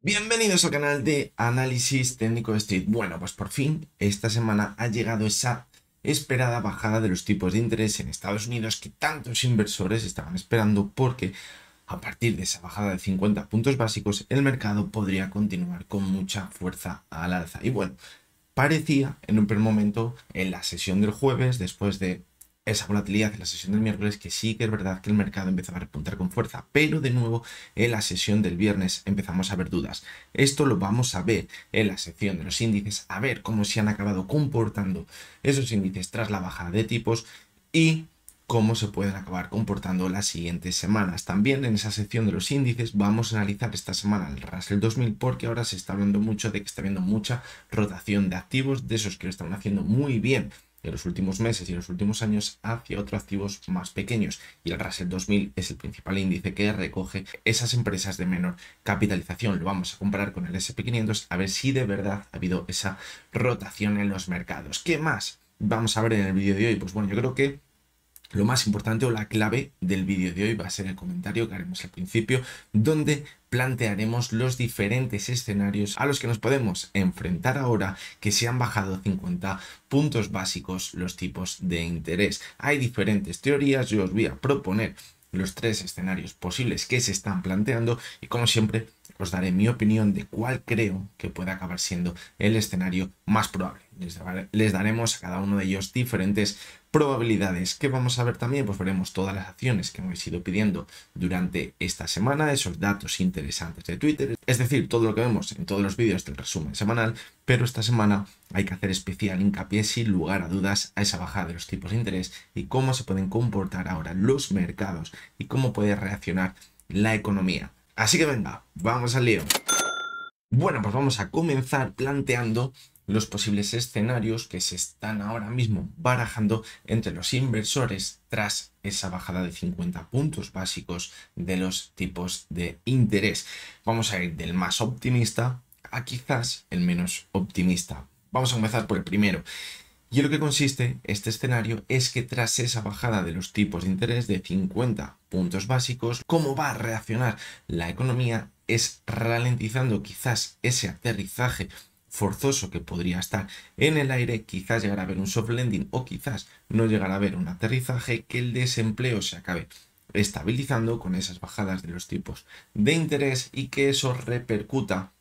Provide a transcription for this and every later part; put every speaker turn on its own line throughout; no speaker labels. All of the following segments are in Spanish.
Bienvenidos al canal de Análisis Técnico de Street. Bueno, pues por fin esta semana ha llegado esa esperada bajada de los tipos de interés en Estados Unidos que tantos inversores estaban esperando, porque a partir de esa bajada de 50 puntos básicos el mercado podría continuar con mucha fuerza al alza. Y bueno, parecía en un primer momento en la sesión del jueves, después de esa volatilidad en la sesión del miércoles, que sí que es verdad que el mercado empezaba a repuntar con fuerza, pero de nuevo en la sesión del viernes empezamos a ver dudas. Esto lo vamos a ver en la sección de los índices, a ver cómo se han acabado comportando esos índices tras la bajada de tipos y cómo se pueden acabar comportando las siguientes semanas. También en esa sección de los índices vamos a analizar esta semana el Russell 2000, porque ahora se está hablando mucho de que está habiendo mucha rotación de activos, de esos que lo están haciendo muy bien en los últimos meses y en los últimos años, hacia otros activos más pequeños, y el Russell 2000 es el principal índice que recoge esas empresas de menor capitalización. Lo vamos a comparar con el SP500 a ver si de verdad ha habido esa rotación en los mercados. ¿Qué más vamos a ver en el vídeo de hoy? Pues bueno, yo creo que lo más importante o la clave del vídeo de hoy va a ser el comentario que haremos al principio, donde plantearemos los diferentes escenarios a los que nos podemos enfrentar ahora que se han bajado 50 puntos básicos los tipos de interés. Hay diferentes teorías, yo os voy a proponer los tres escenarios posibles que se están planteando y, como siempre, os daré mi opinión de cuál creo que puede acabar siendo el escenario más probable. Les daremos a cada uno de ellos diferentes probabilidades. ¿Qué vamos a ver también? Pues veremos todas las acciones que me habéis ido pidiendo durante esta semana, esos datos interesantes de Twitter, es decir, todo lo que vemos en todos los vídeos del resumen semanal, pero esta semana hay que hacer especial hincapié, sin lugar a dudas, a esa bajada de los tipos de interés y cómo se pueden comportar ahora los mercados y cómo puede reaccionar la economía. Así que venga, vamos al lío. Bueno, pues vamos a comenzar planteando los posibles escenarios que se están ahora mismo barajando entre los inversores tras esa bajada de 50 puntos básicos de los tipos de interés. Vamos a ir del más optimista a quizás el menos optimista. Vamos a comenzar por el primero. Y en lo que consiste este escenario es que tras esa bajada de los tipos de interés de 50 puntos básicos, cómo va a reaccionar la economía es ralentizando quizás ese aterrizaje forzoso que podría estar en el aire, quizás llegar a ver un soft landing o quizás no llegar a ver un aterrizaje, que el desempleo se acabe estabilizando con esas bajadas de los tipos de interés y que eso repercuta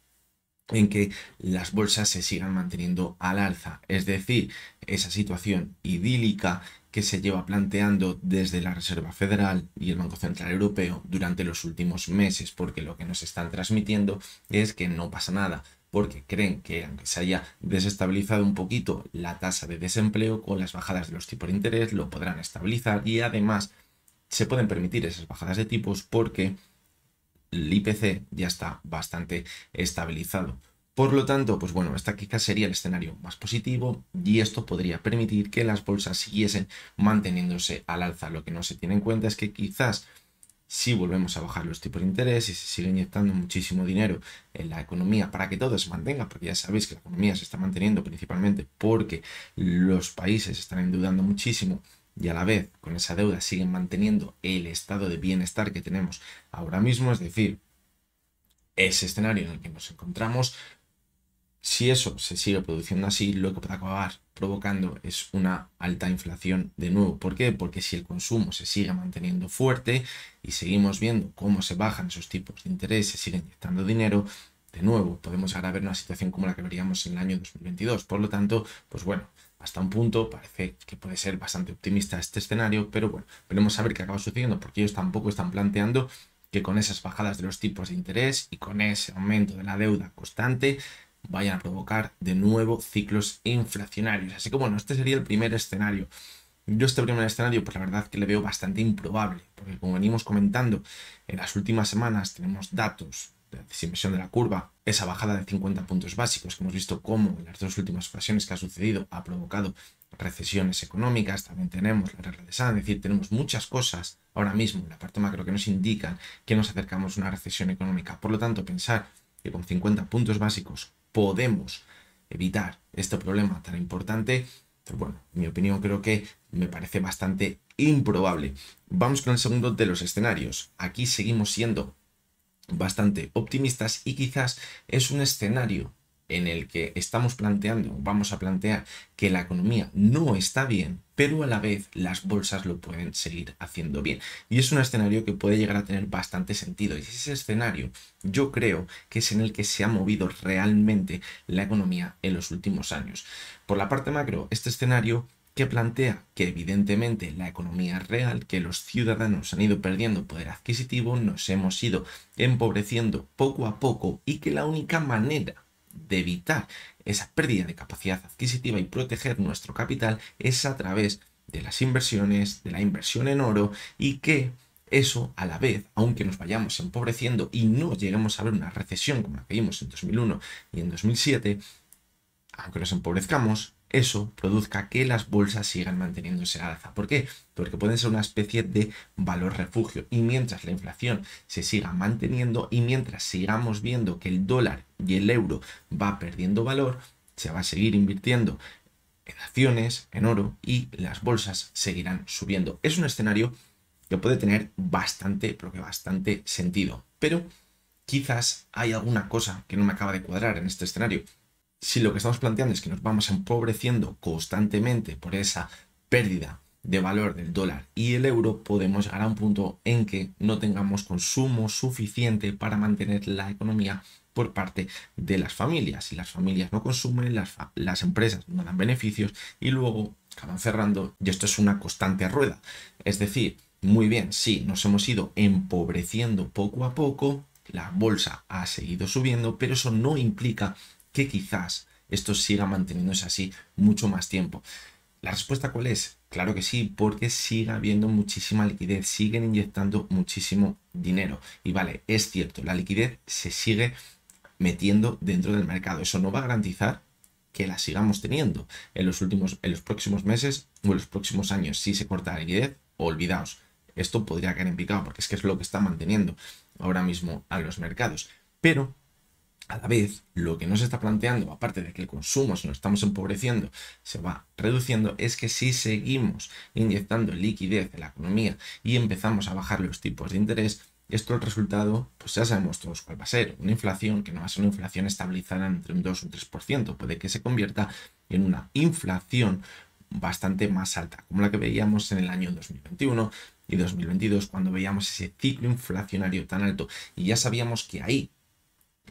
en que las bolsas se sigan manteniendo al alza. Es decir, esa situación idílica que se lleva planteando desde la Reserva Federal y el Banco Central Europeo durante los últimos meses, porque lo que nos están transmitiendo es que no pasa nada, porque creen que aunque se haya desestabilizado un poquito la tasa de desempleo, con las bajadas de los tipos de interés lo podrán estabilizar, y además se pueden permitir esas bajadas de tipos porque el IPC ya está bastante estabilizado. Por lo tanto, pues bueno, esta quizás sería el escenario más positivo y esto podría permitir que las bolsas siguiesen manteniéndose al alza. Lo que no se tiene en cuenta es que quizás, si volvemos a bajar los tipos de interés y se sigue inyectando muchísimo dinero en la economía para que todo se mantenga, porque ya sabéis que la economía se está manteniendo principalmente porque los países están endeudando muchísimo y a la vez con esa deuda siguen manteniendo el estado de bienestar que tenemos ahora mismo, es decir, ese escenario en el que nos encontramos. Si eso se sigue produciendo así, lo que puede acabar provocando es una alta inflación de nuevo. ¿Por qué? Porque si el consumo se sigue manteniendo fuerte y seguimos viendo cómo se bajan esos tipos de interés, se sigue inyectando dinero, de nuevo podemos llegar a ver una situación como la que veríamos en el año 2022. Por lo tanto, pues bueno, hasta un punto parece que puede ser bastante optimista este escenario, pero bueno, veremos a ver qué acaba sucediendo, porque ellos tampoco están planteando que con esas bajadas de los tipos de interés y con ese aumento de la deuda constante vayan a provocar de nuevo ciclos inflacionarios. Así que bueno, este sería el primer escenario. Yo este primer escenario, pues la verdad que le veo bastante improbable, porque como venimos comentando, en las últimas semanas tenemos datos de desinversión de la curva, esa bajada de 50 puntos básicos que hemos visto cómo en las dos últimas ocasiones que ha sucedido ha provocado recesiones económicas. También tenemos la regla de Sand, es decir, tenemos muchas cosas ahora mismo en la parte macro que nos indican que nos acercamos a una recesión económica. Por lo tanto, pensar que con 50 puntos básicos podemos evitar este problema tan importante, pues bueno, en mi opinión creo que me parece bastante improbable. Vamos con el segundo de los escenarios. Aquí seguimos siendo bastante optimistas y quizás es un escenario en el que estamos planteando, vamos a plantear que la economía no está bien, pero a la vez las bolsas lo pueden seguir haciendo bien. Y es un escenario que puede llegar a tener bastante sentido. Y ese escenario yo creo que es en el que se ha movido realmente la economía en los últimos años. Por la parte macro, este escenario que plantea que evidentemente la economía es real, que los ciudadanos han ido perdiendo poder adquisitivo, nos hemos ido empobreciendo poco a poco y que la única manera de evitar esa pérdida de capacidad adquisitiva y proteger nuestro capital es a través de las inversiones, de la inversión en oro y que eso a la vez, aunque nos vayamos empobreciendo y no lleguemos a ver una recesión como la que vimos en 2001 y en 2007, aunque nos empobrezcamos, eso produzca que las bolsas sigan manteniéndose al alza. ¿Por qué? Porque pueden ser una especie de valor refugio. Y mientras la inflación se siga manteniendo y mientras sigamos viendo que el dólar y el euro va perdiendo valor, se va a seguir invirtiendo en acciones, en oro y las bolsas seguirán subiendo. Es un escenario que puede tener bastante, pero que bastante sentido. Pero quizás hay alguna cosa que no me acaba de cuadrar en este escenario. Si lo que estamos planteando es que nos vamos empobreciendo constantemente por esa pérdida de valor del dólar y el euro, podemos llegar a un punto en que no tengamos consumo suficiente para mantener la economía por parte de las familias. Si las familias no consumen, las empresas no dan beneficios y luego acaban cerrando y esto es una constante rueda. Es decir, muy bien, sí, nos hemos ido empobreciendo poco a poco, la bolsa ha seguido subiendo, pero eso no implica que quizás esto siga manteniéndose así mucho más tiempo. ¿La respuesta cuál es? Claro que sí, porque sigue habiendo muchísima liquidez, siguen inyectando muchísimo dinero. Y vale, es cierto, la liquidez se sigue metiendo dentro del mercado. Eso no va a garantizar que la sigamos teniendo en los próximos meses o en los próximos años. Si se corta la liquidez, olvidaos. Esto podría caer en picado porque es que es lo que está manteniendo ahora mismo a los mercados. Pero a la vez, lo que no se está planteando, aparte de que el consumo, si nos estamos empobreciendo, se va reduciendo, es que si seguimos inyectando liquidez en la economía y empezamos a bajar los tipos de interés, esto el resultado, pues ya sabemos todos cuál va a ser. Una inflación que no va a ser una inflación estabilizada entre un 2 y un 3%, puede que se convierta en una inflación bastante más alta, como la que veíamos en el año 2021 y 2022, cuando veíamos ese ciclo inflacionario tan alto y ya sabíamos que ahí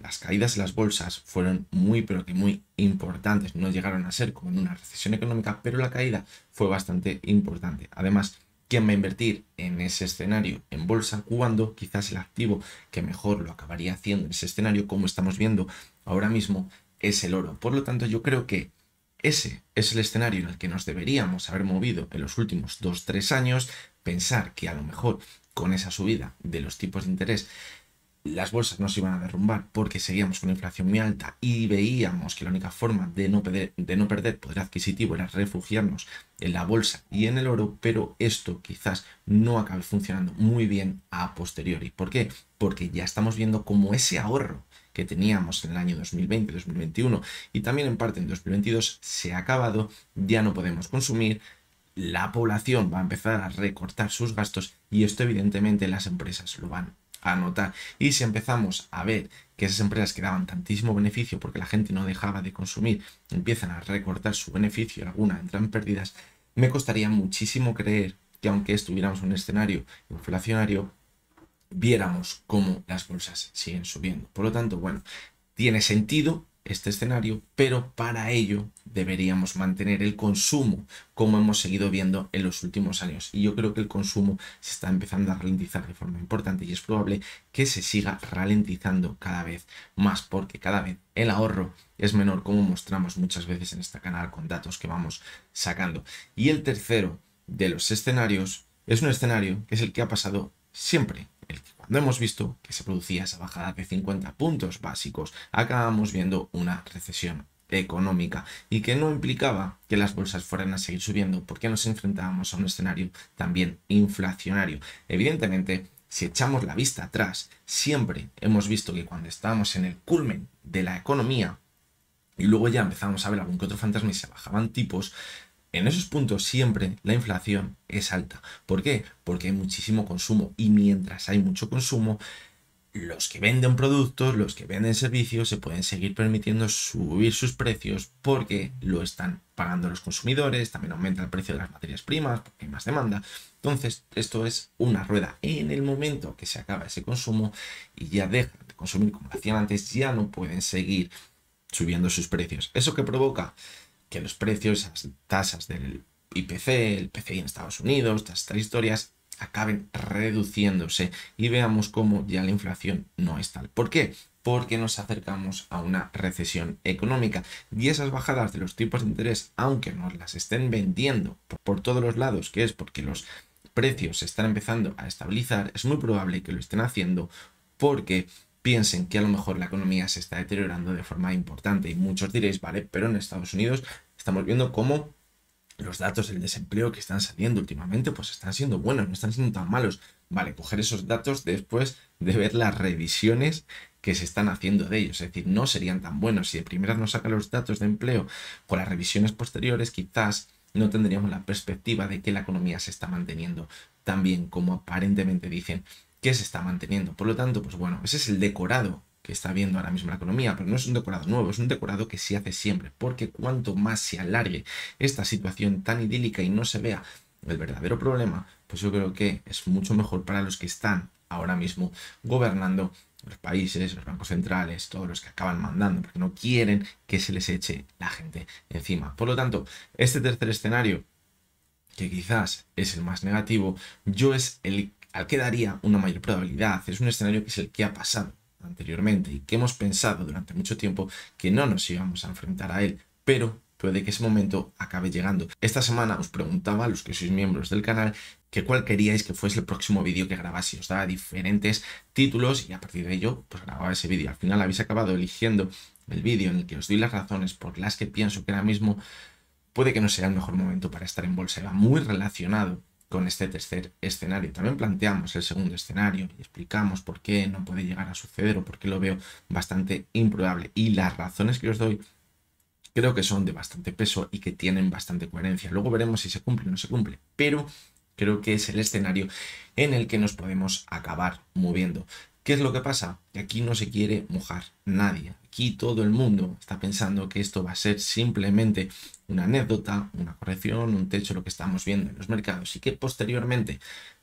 las caídas en las bolsas fueron muy, pero que muy importantes. No llegaron a ser como en una recesión económica, pero la caída fue bastante importante. Además, ¿quién va a invertir en ese escenario en bolsa cuando quizás el activo que mejor lo acabaría haciendo en ese escenario, como estamos viendo ahora mismo, es el oro? Por lo tanto, yo creo que ese es el escenario en el que nos deberíamos haber movido en los últimos 2-3 años. Pensar que a lo mejor con esa subida de los tipos de interés las bolsas no se iban a derrumbar porque seguíamos con una inflación muy alta y veíamos que la única forma de no perder poder adquisitivo era refugiarnos en la bolsa y en el oro, pero esto quizás no acabe funcionando muy bien a posteriori. ¿Por qué? Porque ya estamos viendo cómo ese ahorro que teníamos en el año 2020, 2021 y también en parte en 2022 se ha acabado, ya no podemos consumir, la población va a empezar a recortar sus gastos y esto evidentemente las empresas lo van a notar. Y si empezamos a ver que esas empresas que daban tantísimo beneficio porque la gente no dejaba de consumir empiezan a recortar su beneficio y alguna entra en pérdidas, me costaría muchísimo creer que aunque estuviéramos en un escenario inflacionario, viéramos cómo las bolsas siguen subiendo. Por lo tanto, bueno, tiene sentido este escenario, pero para ello deberíamos mantener el consumo como hemos seguido viendo en los últimos años. Y yo creo que el consumo se está empezando a ralentizar de forma importante y es probable que se siga ralentizando cada vez más porque cada vez el ahorro es menor, como mostramos muchas veces en este canal con datos que vamos sacando. Y el tercero de los escenarios es un escenario que es el que ha pasado siempre, el que cuando hemos visto que se producía esa bajada de 50 puntos básicos, acabamos viendo una recesión económica y que no implicaba que las bolsas fueran a seguir subiendo porque nos enfrentábamos a un escenario también inflacionario. Evidentemente, si echamos la vista atrás, siempre hemos visto que cuando estábamos en el culmen de la economía y luego ya empezamos a ver algún que otro fantasma y se bajaban tipos, en esos puntos siempre la inflación es alta. ¿Por qué? Porque hay muchísimo consumo y mientras hay mucho consumo, los que venden productos, los que venden servicios, se pueden seguir permitiendo subir sus precios porque lo están pagando los consumidores, también aumenta el precio de las materias primas porque hay más demanda. Entonces, esto es una rueda. En el momento que se acaba ese consumo y ya dejan de consumir como lo hacían antes, ya no pueden seguir subiendo sus precios. ¿Eso qué provoca? Que los precios, esas tasas del IPC, el PCI en Estados Unidos, todas estas historias, acaben reduciéndose y veamos cómo ya la inflación no es tal. ¿Por qué? Porque nos acercamos a una recesión económica y esas bajadas de los tipos de interés, aunque nos las estén vendiendo por todos los lados, que es porque los precios se están empezando a estabilizar, es muy probable que lo estén haciendo porque piensen que a lo mejor la economía se está deteriorando de forma importante. Y muchos diréis, vale, pero en Estados Unidos estamos viendo cómo los datos del desempleo que están saliendo últimamente pues están siendo buenos, no están siendo tan malos. Vale, coger esos datos después de ver las revisiones que se están haciendo de ellos. Es decir, no serían tan buenos. Si de primeras nos sacan los datos de empleo con las revisiones posteriores, quizás no tendríamos la perspectiva de que la economía se está manteniendo tan bien como aparentemente dicen que se está manteniendo. Por lo tanto, pues bueno, ese es el decorado que está viendo ahora mismo la economía, pero no es un decorado nuevo, es un decorado que se hace siempre, porque cuanto más se alargue esta situación tan idílica y no se vea el verdadero problema, pues yo creo que es mucho mejor para los que están ahora mismo gobernando los países, los bancos centrales, todos los que acaban mandando, porque no quieren que se les eche la gente encima. Por lo tanto, este tercer escenario, que quizás es el más negativo, yo es el al que daría una mayor probabilidad. Es un escenario que es el que ha pasado anteriormente y que hemos pensado durante mucho tiempo que no nos íbamos a enfrentar a él, pero puede que ese momento acabe llegando. Esta semana os preguntaba a los que sois miembros del canal que cuál queríais que fuese el próximo vídeo que grabase. Os daba diferentes títulos y a partir de ello pues grababa ese vídeo. Al final habéis acabado eligiendo el vídeo en el que os doy las razones por las que pienso que ahora mismo puede que no sea el mejor momento para estar en bolsa. Va muy relacionado con este tercer escenario. También planteamos el segundo escenario y explicamos por qué no puede llegar a suceder o por qué lo veo bastante improbable. Y las razones que os doy creo que son de bastante peso y que tienen bastante coherencia. Luego veremos si se cumple o no se cumple, pero creo que es el escenario en el que nos podemos acabar moviendo. ¿Qué es lo que pasa? Que aquí no se quiere mojar nadie. Aquí todo el mundo está pensando que esto va a ser simplemente una anécdota, una corrección, un techo, lo que estamos viendo en los mercados y que posteriormente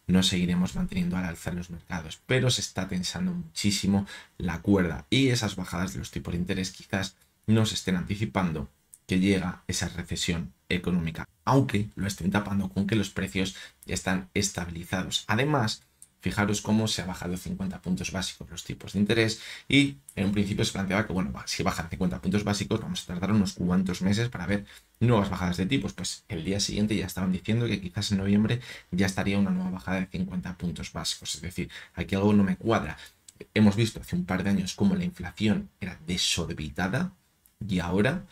nos seguiremos manteniendo al alza en los mercados. Pero se está tensando muchísimo la cuerda y esas bajadas de los tipos de interés quizás nos estén anticipando que llega esa recesión económica, aunque lo estén tapando con que los precios están estabilizados. Además, fijaros cómo se ha bajado 50 puntos básicos los tipos de interés y en un principio se planteaba que, bueno, si bajan 50 puntos básicos vamos a tardar unos cuantos meses para ver nuevas bajadas de tipos. Pues el día siguiente ya estaban diciendo que quizás en noviembre ya estaría una nueva bajada de 50 puntos básicos. Es decir, aquí algo no me cuadra. Hemos visto hace un par de años cómo la inflación era desorbitada y ahora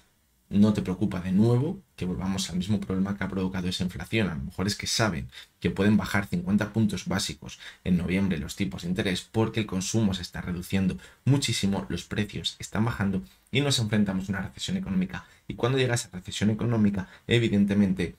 no te preocupa de nuevo que volvamos al mismo problema que ha provocado esa inflación. A lo mejor es que saben que pueden bajar 50 puntos básicos en noviembre los tipos de interés porque el consumo se está reduciendo muchísimo, los precios están bajando y nos enfrentamos a una recesión económica. Y cuando llega esa recesión económica, evidentemente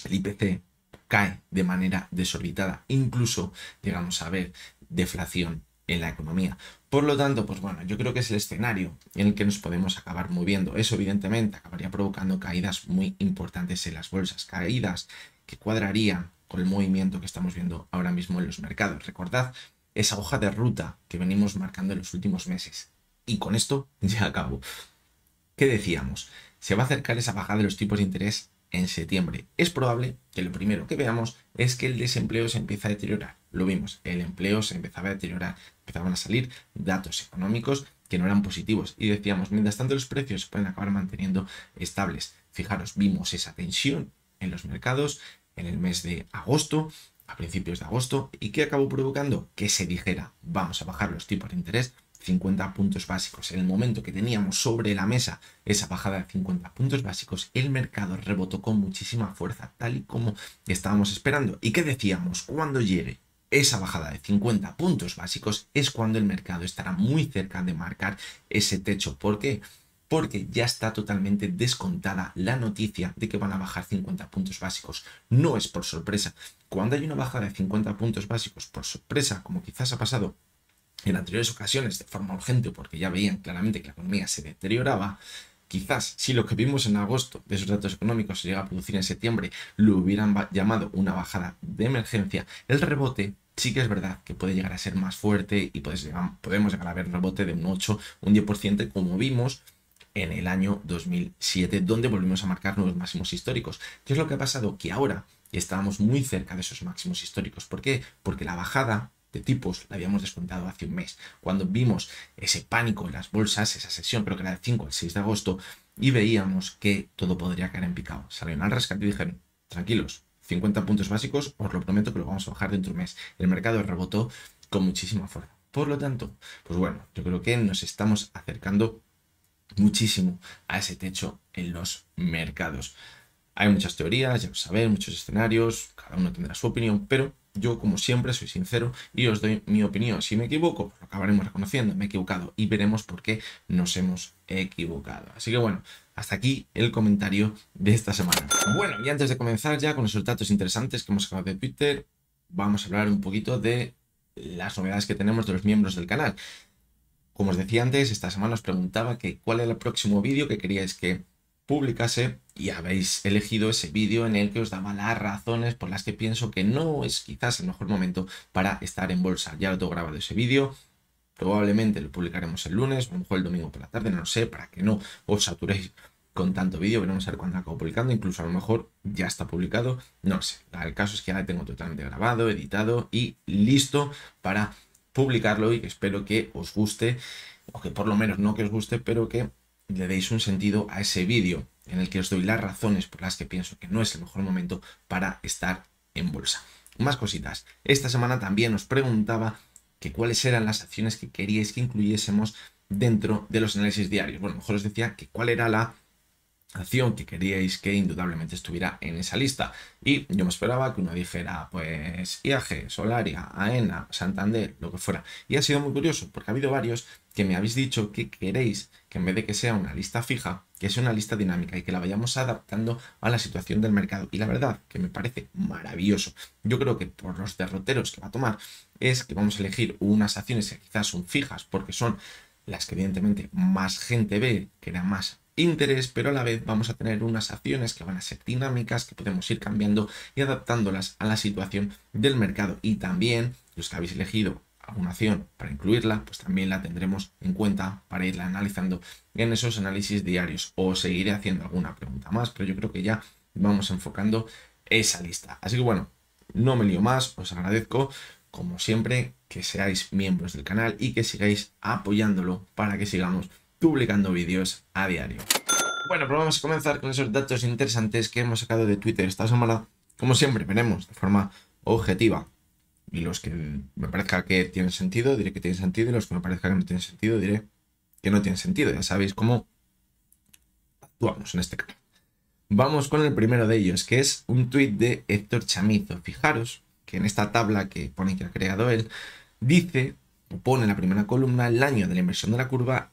el IPC cae de manera desorbitada. Incluso llegamos a ver deflación en la economía. Por lo tanto, pues bueno, yo creo que es el escenario en el que nos podemos acabar moviendo. Eso evidentemente acabaría provocando caídas muy importantes en las bolsas, caídas que cuadrarían con el movimiento que estamos viendo ahora mismo en los mercados. Recordad esa hoja de ruta que venimos marcando en los últimos meses. Y con esto ya acabo. ¿Qué decíamos? Se va a acercar esa bajada de los tipos de interés en septiembre. Es probable que lo primero que veamos es que el desempleo se empieza a deteriorar. Lo vimos, el empleo se empezaba a deteriorar, empezaban a salir datos económicos que no eran positivos y decíamos, mientras tanto los precios se pueden acabar manteniendo estables. Fijaros, vimos esa tensión en los mercados en el mes de agosto, a principios de agosto, y ¿qué acabó provocando? Que se dijera, vamos a bajar los tipos de interés 50 puntos básicos. En el momento que teníamos sobre la mesa esa bajada de 50 puntos básicos, el mercado rebotó con muchísima fuerza, tal y como estábamos esperando. ¿Y qué decíamos? Cuando llegue esa bajada de 50 puntos básicos es cuando el mercado estará muy cerca de marcar ese techo. ¿Por qué? Porque ya está totalmente descontada la noticia de que van a bajar 50 puntos básicos. No es por sorpresa. Cuando hay una bajada de 50 puntos básicos por sorpresa, como quizás ha pasado en anteriores ocasiones de forma urgente porque ya veían claramente que la economía se deterioraba. Quizás si lo que vimos en agosto de esos datos económicos se llega a producir en septiembre, lo hubieran llamado una bajada de emergencia. El rebote sí que es verdad que puede llegar a ser más fuerte y podemos llegar a ver un rebote de un 8, un 10%, como vimos en el año 2007, donde volvimos a marcar nuevos máximos históricos. ¿Qué es lo que ha pasado? Que ahora estábamos muy cerca de esos máximos históricos. ¿Por qué? Porque la bajada de tipos la habíamos descontado hace un mes, cuando vimos ese pánico en las bolsas, esa sesión creo que era del 5 al 6 de agosto, y veíamos que todo podría caer en picado. Salieron al rescate y dijeron, tranquilos, 50 puntos básicos, os lo prometo que lo vamos a bajar dentro de un mes. El mercado rebotó con muchísima fuerza. Por lo tanto, pues bueno, yo creo que nos estamos acercando muchísimo a ese techo en los mercados. Hay muchas teorías, ya lo sabéis, muchos escenarios, cada uno tendrá su opinión, pero yo, como siempre, soy sincero y os doy mi opinión. Si me equivoco, pues lo acabaremos reconociendo, me he equivocado y veremos por qué nos hemos equivocado. Así que bueno, hasta aquí el comentario de esta semana. Bueno, y antes de comenzar ya con esos datos interesantes que hemos sacado de Twitter, vamos a hablar un poquito de las novedades que tenemos de los miembros del canal. Como os decía antes, esta semana os preguntaba que cuál era el próximo vídeo que queríais que publicase y habéis elegido ese vídeo en el que os daba las razones por las que pienso que no es quizás el mejor momento para estar en bolsa. Ya lo tengo grabado ese vídeo, probablemente lo publicaremos el lunes o a lo mejor el domingo por la tarde, no lo sé, para que no os saturéis con tanto vídeo. Veremos a ver cuándo acabo publicando, incluso a lo mejor ya está publicado, no lo sé. El caso es que ya lo tengo totalmente grabado, editado y listo para publicarlo y que espero que os guste, o que por lo menos no que os guste, pero que le deis un sentido a ese vídeo en el que os doy las razones por las que pienso que no es el mejor momento para estar en bolsa. Más cositas. Esta semana también os preguntaba que cuáles eran las acciones que queríais que incluyésemos dentro de los análisis diarios. Bueno, mejor os decía que cuál era la acción que queríais que indudablemente estuviera en esa lista. Y yo me esperaba que uno dijera, pues IAG, Solaria, AENA, Santander, lo que fuera. Y ha sido muy curioso, porque ha habido varios que me habéis dicho que queréis que en vez de que sea una lista fija, que sea una lista dinámica y que la vayamos adaptando a la situación del mercado. Y la verdad que me parece maravilloso. Yo creo que por los derroteros que va a tomar es que vamos a elegir unas acciones que quizás son fijas porque son las que evidentemente más gente ve, que era más interés, pero a la vez vamos a tener unas acciones que van a ser dinámicas, que podemos ir cambiando y adaptándolas a la situación del mercado. Y también los que habéis elegido alguna acción para incluirla, pues también la tendremos en cuenta para irla analizando en esos análisis diarios. Os seguiré haciendo alguna pregunta más, pero yo creo que ya vamos enfocando esa lista. Así que bueno, no me lío más, os agradezco como siempre que seáis miembros del canal y que sigáis apoyándolo para que sigamos publicando vídeos a diario. Bueno, pues vamos a comenzar con esos datos interesantes que hemos sacado de Twitter esta semana. Como siempre, veremos de forma objetiva. Y los que me parezca que tienen sentido, diré que tienen sentido. Y los que me parezca que no tienen sentido, diré que no tienen sentido. Ya sabéis cómo actuamos en este canal. Vamos con el primero de ellos, que es un tuit de Héctor Chamizo. Fijaros que en esta tabla que pone que ha creado él, dice, o pone en la primera columna, el año de la inversión de la curva,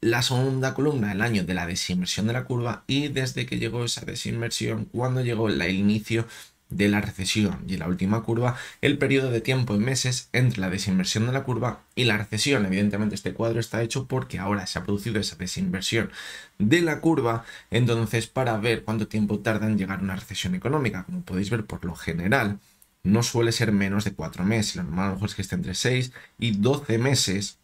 la segunda columna, el año de la desinversión de la curva, y desde que llegó esa desinversión, cuando llegó el inicio de la recesión, y en la última curva, el periodo de tiempo en meses entre la desinversión de la curva y la recesión. Evidentemente este cuadro está hecho porque ahora se ha producido esa desinversión de la curva, entonces para ver cuánto tiempo tarda en llegar una recesión económica. Como podéis ver, por lo general no suele ser menos de 4 meses, lo normal a lo mejor es que esté entre 6 y 12 meses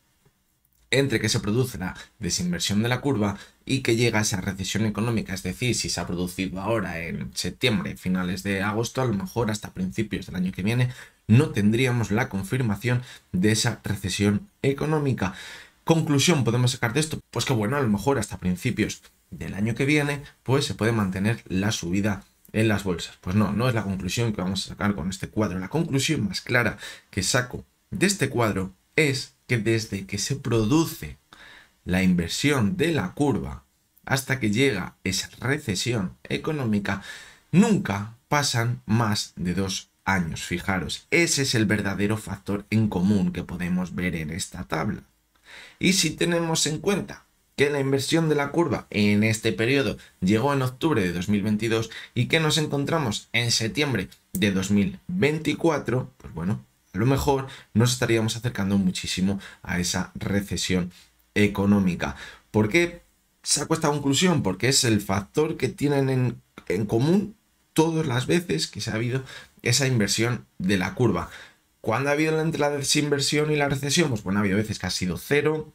entre que se produce la desinversión de la curva y que llega a esa recesión económica. Es decir, si se ha producido ahora en septiembre, finales de agosto, a lo mejor hasta principios del año que viene no tendríamos la confirmación de esa recesión económica. Conclusión podemos sacar de esto, pues que bueno, a lo mejor hasta principios del año que viene pues se puede mantener la subida en las bolsas. Pues no, no es la conclusión que vamos a sacar con este cuadro. La conclusión más clara que saco de este cuadro es que desde que se produce la inversión de la curva hasta que llega esa recesión económica, nunca pasan más de 2 años. Fijaros, ese es el verdadero factor en común que podemos ver en esta tabla. Y si tenemos en cuenta que la inversión de la curva en este periodo llegó en octubre de 2022 y que nos encontramos en septiembre de 2024, pues bueno, a lo mejor nos estaríamos acercando muchísimo a esa recesión económica. ¿Por qué saco esta conclusión? Porque es el factor que tienen en común todas las veces que se ha habido esa inversión de la curva. ¿Cuándo ha habido entre la desinversión y la recesión? Pues bueno, ha habido veces que ha sido 0,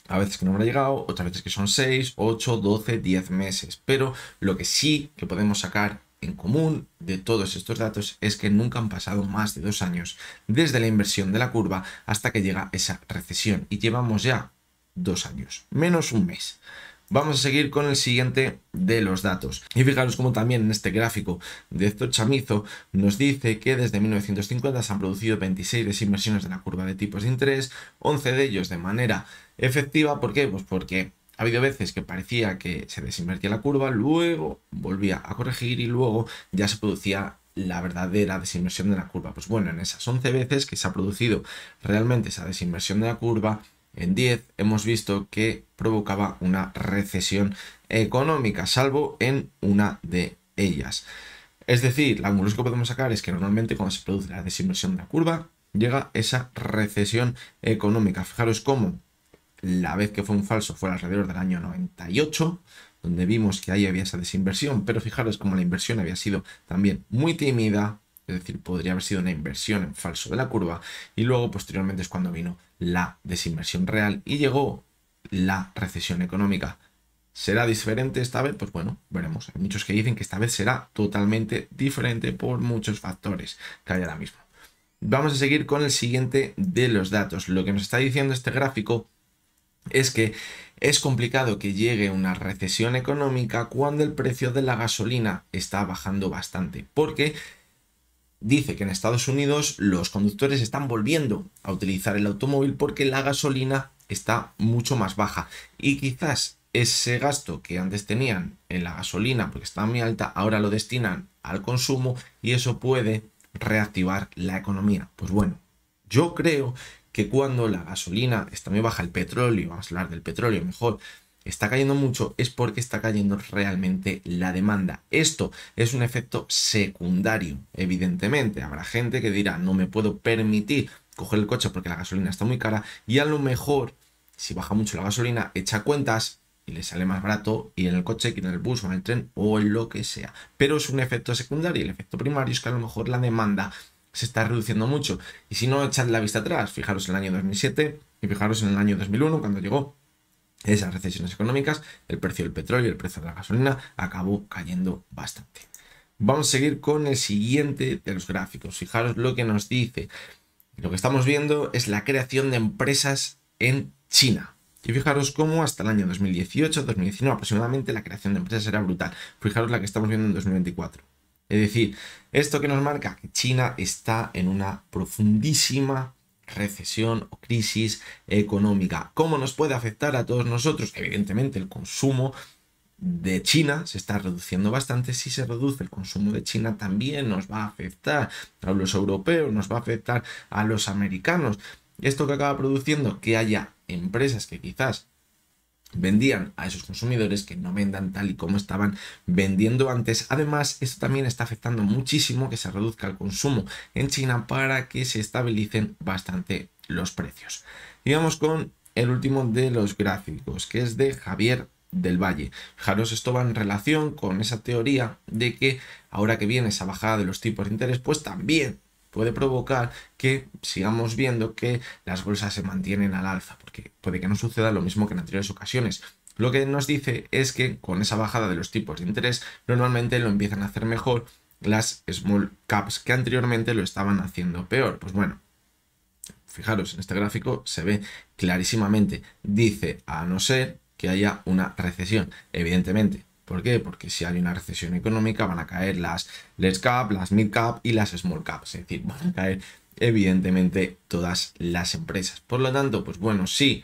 a veces que no habrá llegado, otras veces que son 6, 8, 12, 10 meses. Pero lo que sí que podemos sacar en común de todos estos datos es que nunca han pasado más de 2 años desde la inversión de la curva hasta que llega esa recesión. Y llevamos ya 2 años, menos un mes. Vamos a seguir con el siguiente de los datos. Y fijaros cómo también en este gráfico de Héctor Chamizo nos dice que desde 1950 se han producido 26 desinversiones de la curva de tipos de interés, 11 de ellos de manera efectiva. ¿Por qué? Pues porque ha habido veces que parecía que se desinvertía la curva, luego volvía a corregir y luego ya se producía la verdadera desinversión de la curva. Pues bueno, en esas 11 veces que se ha producido realmente esa desinversión de la curva, en 10 hemos visto que provocaba una recesión económica, salvo en una de ellas. Es decir, la conclusión que podemos sacar es que normalmente cuando se produce la desinversión de la curva, llega esa recesión económica. Fijaros cómo la vez que fue un falso fue alrededor del año 98, donde vimos que ahí había esa desinversión, pero fijaros cómo la inversión había sido también muy tímida, es decir, podría haber sido una inversión en falso de la curva, y luego posteriormente es cuando vino la desinversión real y llegó la recesión económica. ¿Será diferente esta vez? Pues bueno, veremos. Hay muchos que dicen que esta vez será totalmente diferente por muchos factores que hay ahora mismo. Vamos a seguir con el siguiente de los datos. Lo que nos está diciendo este gráfico es que es complicado que llegue una recesión económica cuando el precio de la gasolina está bajando bastante, porque dice que en Estados Unidos los conductores están volviendo a utilizar el automóvil porque la gasolina está mucho más baja y quizás ese gasto que antes tenían en la gasolina porque estaba muy alta, ahora lo destinan al consumo y eso puede reactivar la economía. Pues bueno, yo creo que cuando la gasolina está muy baja, el petróleo, vamos a hablar del petróleo mejor, está cayendo mucho, es porque está cayendo realmente la demanda. Esto es un efecto secundario, evidentemente. Habrá gente que dirá, no me puedo permitir coger el coche porque la gasolina está muy cara y a lo mejor, si baja mucho la gasolina, echa cuentas y le sale más barato ir en el coche que ir en el bus o en el tren o en lo que sea. Pero es un efecto secundario. El efecto primario es que a lo mejor la demanda se está reduciendo mucho. Y si no, echad la vista atrás. Fijaros en el año 2007 y fijaros en el año 2001 cuando llegó esas recesiones económicas, el precio del petróleo y el precio de la gasolina acabó cayendo bastante. Vamos a seguir con el siguiente de los gráficos. Fijaros lo que nos dice. Lo que estamos viendo es la creación de empresas en China. Y fijaros cómo hasta el año 2018-2019 aproximadamente la creación de empresas era brutal. Fijaros la que estamos viendo en 2024. Es decir, esto que nos marca que China está en una profundísima recesión o crisis económica. ¿Cómo nos puede afectar a todos nosotros? Evidentemente el consumo de China se está reduciendo bastante. Si se reduce el consumo de China también nos va a afectar a los europeos, nos va a afectar a los americanos. Esto que acaba produciendo que haya empresas que quizás vendían a esos consumidores que no vendan tal y como estaban vendiendo antes. Además, esto también está afectando muchísimo que se reduzca el consumo en China para que se estabilicen bastante los precios. Y vamos con el último de los gráficos, que es de Javier del Valle. Fijaros, esto va en relación con esa teoría de que ahora que viene esa bajada de los tipos de interés, pues también puede provocar que sigamos viendo que las bolsas se mantienen al alza, porque puede que no suceda lo mismo que en anteriores ocasiones. Lo que nos dice es que con esa bajada de los tipos de interés normalmente lo empiezan a hacer mejor las small caps que anteriormente lo estaban haciendo peor. Pues bueno, fijaros, en este gráfico se ve clarísimamente. Dice, a no ser que haya una recesión, evidentemente. ¿Por qué? Porque si hay una recesión económica van a caer las large cap, las mid cap y las small cap. Es decir, van a caer evidentemente todas las empresas. Por lo tanto, pues bueno, sí,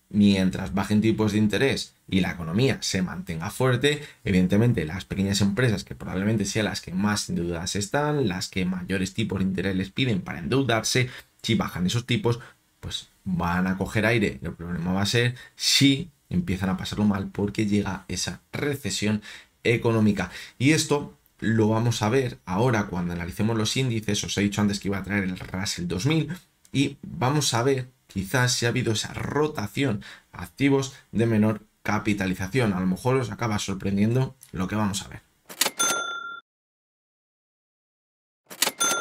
mientras bajen tipos de interés y la economía se mantenga fuerte, evidentemente las pequeñas empresas, que probablemente sean las que más endeudadas están, las que mayores tipos de interés les piden para endeudarse, si bajan esos tipos, pues van a coger aire. El problema va a ser si empiezan a pasarlo mal porque llega esa recesión económica. Y esto lo vamos a ver ahora cuando analicemos los índices. Os he dicho antes que iba a traer el Russell 2000 y vamos a ver quizás si ha habido esa rotación a activos de menor capitalización. A lo mejor os acaba sorprendiendo lo que vamos a ver.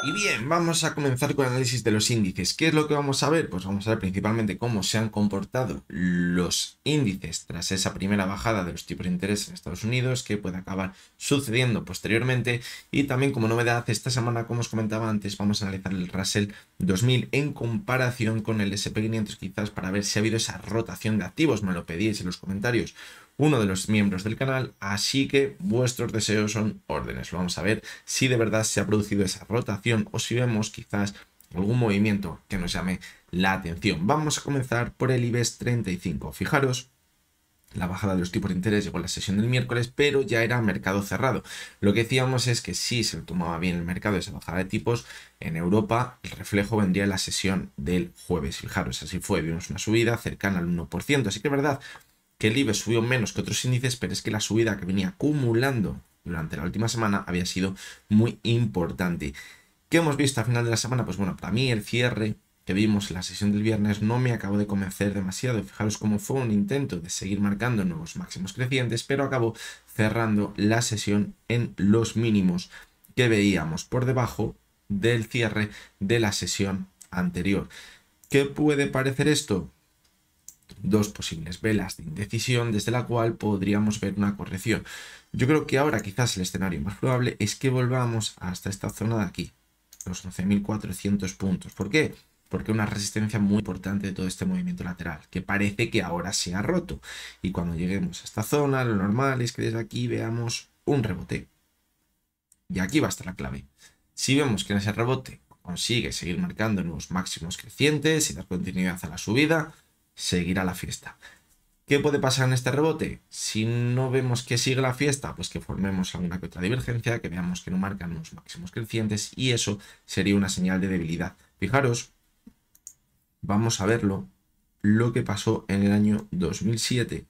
Y bien, vamos a comenzar con el análisis de los índices. ¿Qué es lo que vamos a ver? Pues vamos a ver principalmente cómo se han comportado los índices tras esa primera bajada de los tipos de interés en Estados Unidos, que puede acabar sucediendo posteriormente. Y también como novedad, esta semana, como os comentaba antes, vamos a analizar el Russell 2000 en comparación con el S&P 500, quizás para ver si ha habido esa rotación de activos. Me lo pedíais en los comentarios uno de los miembros del canal, así que vuestros deseos son órdenes. Vamos a ver si de verdad se ha producido esa rotación o si vemos quizás algún movimiento que nos llame la atención. Vamos a comenzar por el IBEX 35. Fijaros, la bajada de los tipos de interés llegó en la sesión del miércoles, pero ya era mercado cerrado. Lo que decíamos es que si se tomaba bien el mercado esa bajada de tipos, en Europa el reflejo vendría en la sesión del jueves. Fijaros, así fue, vimos una subida cercana al 1%. Así que es verdad que el IBEX subió menos que otros índices, pero es que la subida que venía acumulando durante la última semana había sido muy importante. ¿Qué hemos visto al final de la semana? Pues bueno, para mí el cierre que vimos en la sesión del viernes no me acabó de convencer demasiado. Fijaros cómo fue un intento de seguir marcando nuevos máximos crecientes, pero acabó cerrando la sesión en los mínimos que veíamos por debajo del cierre de la sesión anterior. ¿Qué puede parecer esto? Dos posibles velas de indecisión desde la cual podríamos ver una corrección. Yo creo que ahora quizás el escenario más probable es que volvamos hasta esta zona de aquí, los 11.400 puntos. ¿Por qué? Porque una resistencia muy importante de todo este movimiento lateral, que parece que ahora se ha roto. Y cuando lleguemos a esta zona, lo normal es que desde aquí veamos un rebote. Y aquí va a estar la clave. Si vemos que en ese rebote consigue seguir marcando nuevos máximos crecientes y dar continuidad a la subida, seguirá la fiesta. ¿Qué puede pasar en este rebote? Si no vemos que sigue la fiesta, pues que formemos alguna que otra divergencia, que veamos que no marcan unos máximos crecientes y eso sería una señal de debilidad. Fijaros, vamos a verlo, lo que pasó en el año 2007,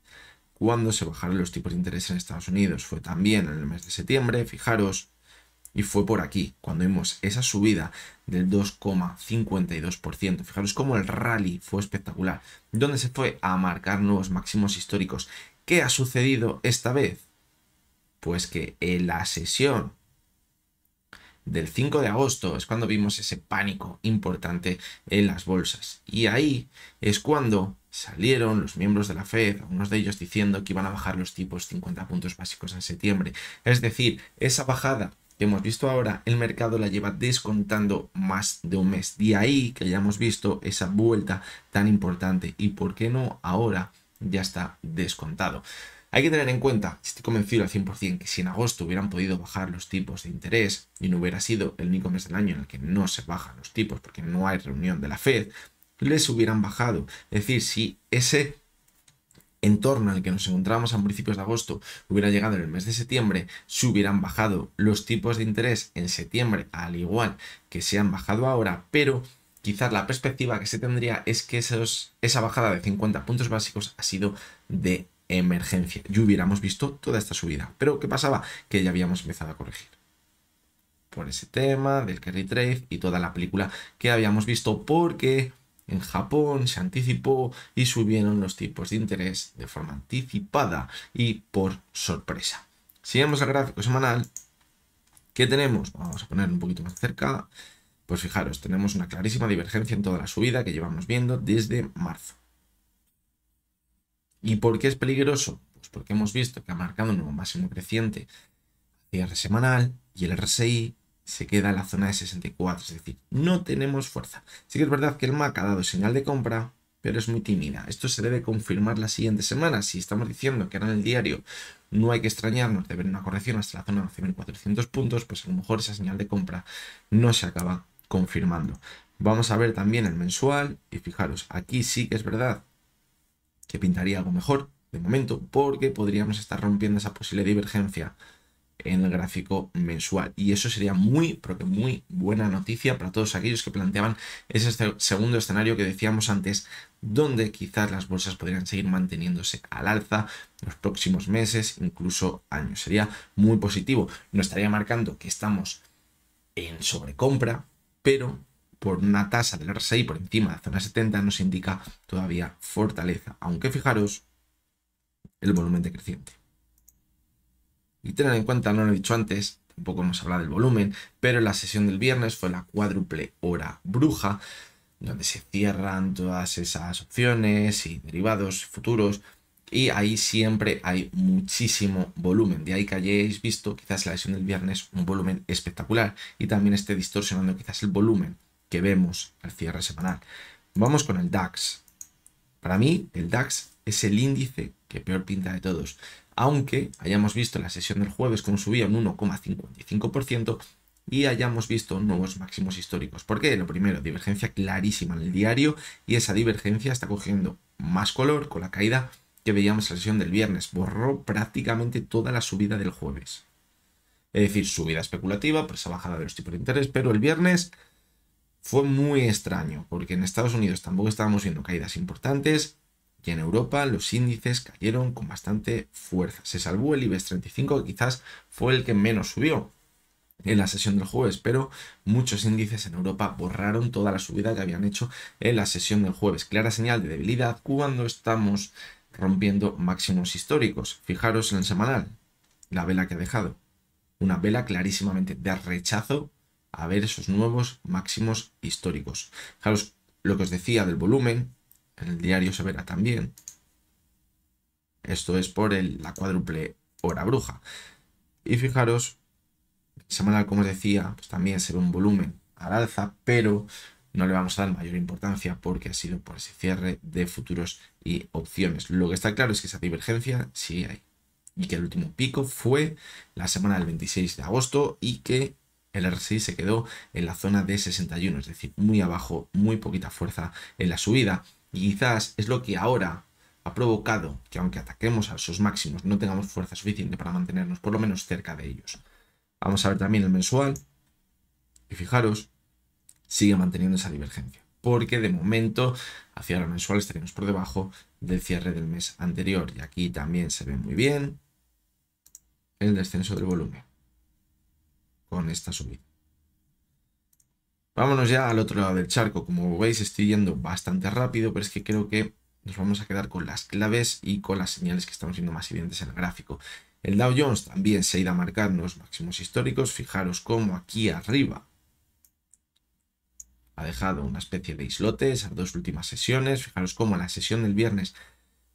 cuando se bajaron los tipos de interés en Estados Unidos. Fue también en el mes de septiembre, fijaros, y fue por aquí, cuando vimos esa subida del 2,52%. Fijaros cómo el rally fue espectacular, donde se fue a marcar nuevos máximos históricos. ¿Qué ha sucedido esta vez? Pues que en la sesión del 5 de agosto es cuando vimos ese pánico importante en las bolsas. Y ahí es cuando salieron los miembros de la Fed, algunos de ellos diciendo que iban a bajar los tipos 50 puntos básicos en septiembre. Es decir, esa bajada que hemos visto ahora, el mercado la lleva descontando más de un mes. De ahí que hayamos visto esa vuelta tan importante. Y por qué no ahora ya está descontado. Hay que tener en cuenta, estoy convencido al 100%, que si en agosto hubieran podido bajar los tipos de interés y no hubiera sido el único mes del año en el que no se bajan los tipos porque no hay reunión de la Fed, les hubieran bajado. Es decir, si ese entorno en el que nos encontramos a principios de agosto hubiera llegado en el mes de septiembre, se hubieran bajado los tipos de interés en septiembre, al igual que se han bajado ahora, pero quizás la perspectiva que se tendría es que esa bajada de 50 puntos básicos ha sido de emergencia y hubiéramos visto toda esta subida. Pero ¿qué pasaba? Que ya habíamos empezado a corregir por ese tema del carry trade y toda la película que habíamos visto, porque en Japón se anticipó y subieron los tipos de interés de forma anticipada y por sorpresa. Si vemos el gráfico semanal, ¿qué tenemos? Vamos a poner un poquito más cerca. Pues fijaros, tenemos una clarísima divergencia en toda la subida que llevamos viendo desde marzo. ¿Y por qué es peligroso? Pues porque hemos visto que ha marcado un nuevo máximo creciente cierre semanal y el RSI se queda en la zona de 64, es decir, no tenemos fuerza. Sí que es verdad que el MAC ha dado señal de compra, pero es muy tímida. Esto se debe confirmar la siguiente semana. Si estamos diciendo que ahora en el diario no hay que extrañarnos de ver una corrección hasta la zona de 11.400 puntos, pues a lo mejor esa señal de compra no se acaba confirmando. Vamos a ver también el mensual y fijaros, aquí sí que es verdad que pintaría algo mejor de momento, porque podríamos estar rompiendo esa posible divergencia en el gráfico mensual. Y eso sería muy, pero que muy buena noticia para todos aquellos que planteaban ese segundo escenario que decíamos antes, donde quizás las bolsas podrían seguir manteniéndose al alza los próximos meses, incluso años. Sería muy positivo. Nos estaría marcando que estamos en sobrecompra, pero por una tasa del RSI por encima de la zona 70 nos indica todavía fortaleza, aunque fijaros el volumen decreciente. Y tener en cuenta, no lo he dicho antes, tampoco hemos hablado del volumen, pero la sesión del viernes fue la cuádruple hora bruja, donde se cierran todas esas opciones y derivados futuros, y ahí siempre hay muchísimo volumen. De ahí que hayáis visto quizás la sesión del viernes un volumen espectacular y también esté distorsionando quizás el volumen que vemos al cierre semanal. Vamos con el DAX. Para mí el DAX es el índice que peor pinta de todos. Aunque hayamos visto en la sesión del jueves cómo subía un 1,55% y hayamos visto nuevos máximos históricos. ¿Por qué? Lo primero, divergencia clarísima en el diario y esa divergencia está cogiendo más color con la caída que veíamos en la sesión del viernes. Borró prácticamente toda la subida del jueves. Es decir, subida especulativa por esa bajada de los tipos de interés, pero el viernes fue muy extraño porque en Estados Unidos tampoco estábamos viendo caídas importantes. Y en Europa los índices cayeron con bastante fuerza. Se salvó el IBEX 35, que quizás fue el que menos subió en la sesión del jueves, pero muchos índices en Europa borraron toda la subida que habían hecho en la sesión del jueves. Clara señal de debilidad cuando estamos rompiendo máximos históricos. Fijaros en el semanal, la vela que ha dejado. Una vela clarísimamente de rechazo a ver esos nuevos máximos históricos. Fijaros lo que os decía del volumen. En el diario se verá también. Esto es por la cuádruple hora bruja. Y fijaros, semanal, como os decía, pues también se ve un volumen al alza, pero no le vamos a dar mayor importancia porque ha sido por ese cierre de futuros y opciones. Lo que está claro es que esa divergencia sí hay. Y que el último pico fue la semana del 26 de agosto y que el RSI se quedó en la zona de 61, es decir, muy abajo, muy poquita fuerza en la subida. Y quizás es lo que ahora ha provocado que aunque ataquemos a esos máximos no tengamos fuerza suficiente para mantenernos por lo menos cerca de ellos. Vamos a ver también el mensual y fijaros, sigue manteniendo esa divergencia. Porque de momento hacia la mensual estaremos por debajo del cierre del mes anterior. Y aquí también se ve muy bien el descenso del volumen con esta subida. Vámonos ya al otro lado del charco. Como veis estoy yendo bastante rápido, pero es que creo que nos vamos a quedar con las claves y con las señales que estamos viendo más evidentes en el gráfico. El Dow Jones también se ha ido a marcar los máximos históricos. Fijaros cómo aquí arriba ha dejado una especie de islote esas dos últimas sesiones. Fijaros cómo en la sesión del viernes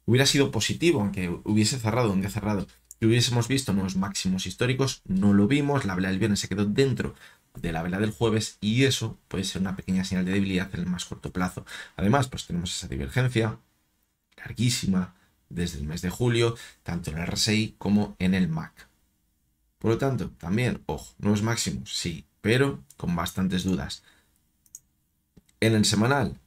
hubiera sido positivo, aunque hubiese cerrado donde ha cerrado, y hubiésemos visto nuevos máximos históricos. No lo vimos, la vela del viernes se quedó dentro de la vela del jueves y eso puede ser una pequeña señal de debilidad en el más corto plazo. Además, pues tenemos esa divergencia larguísima desde el mes de julio, tanto en el RSI como en el MAC. Por lo tanto, también, ojo, nuevos máximos, sí, pero con bastantes dudas. En el semanal,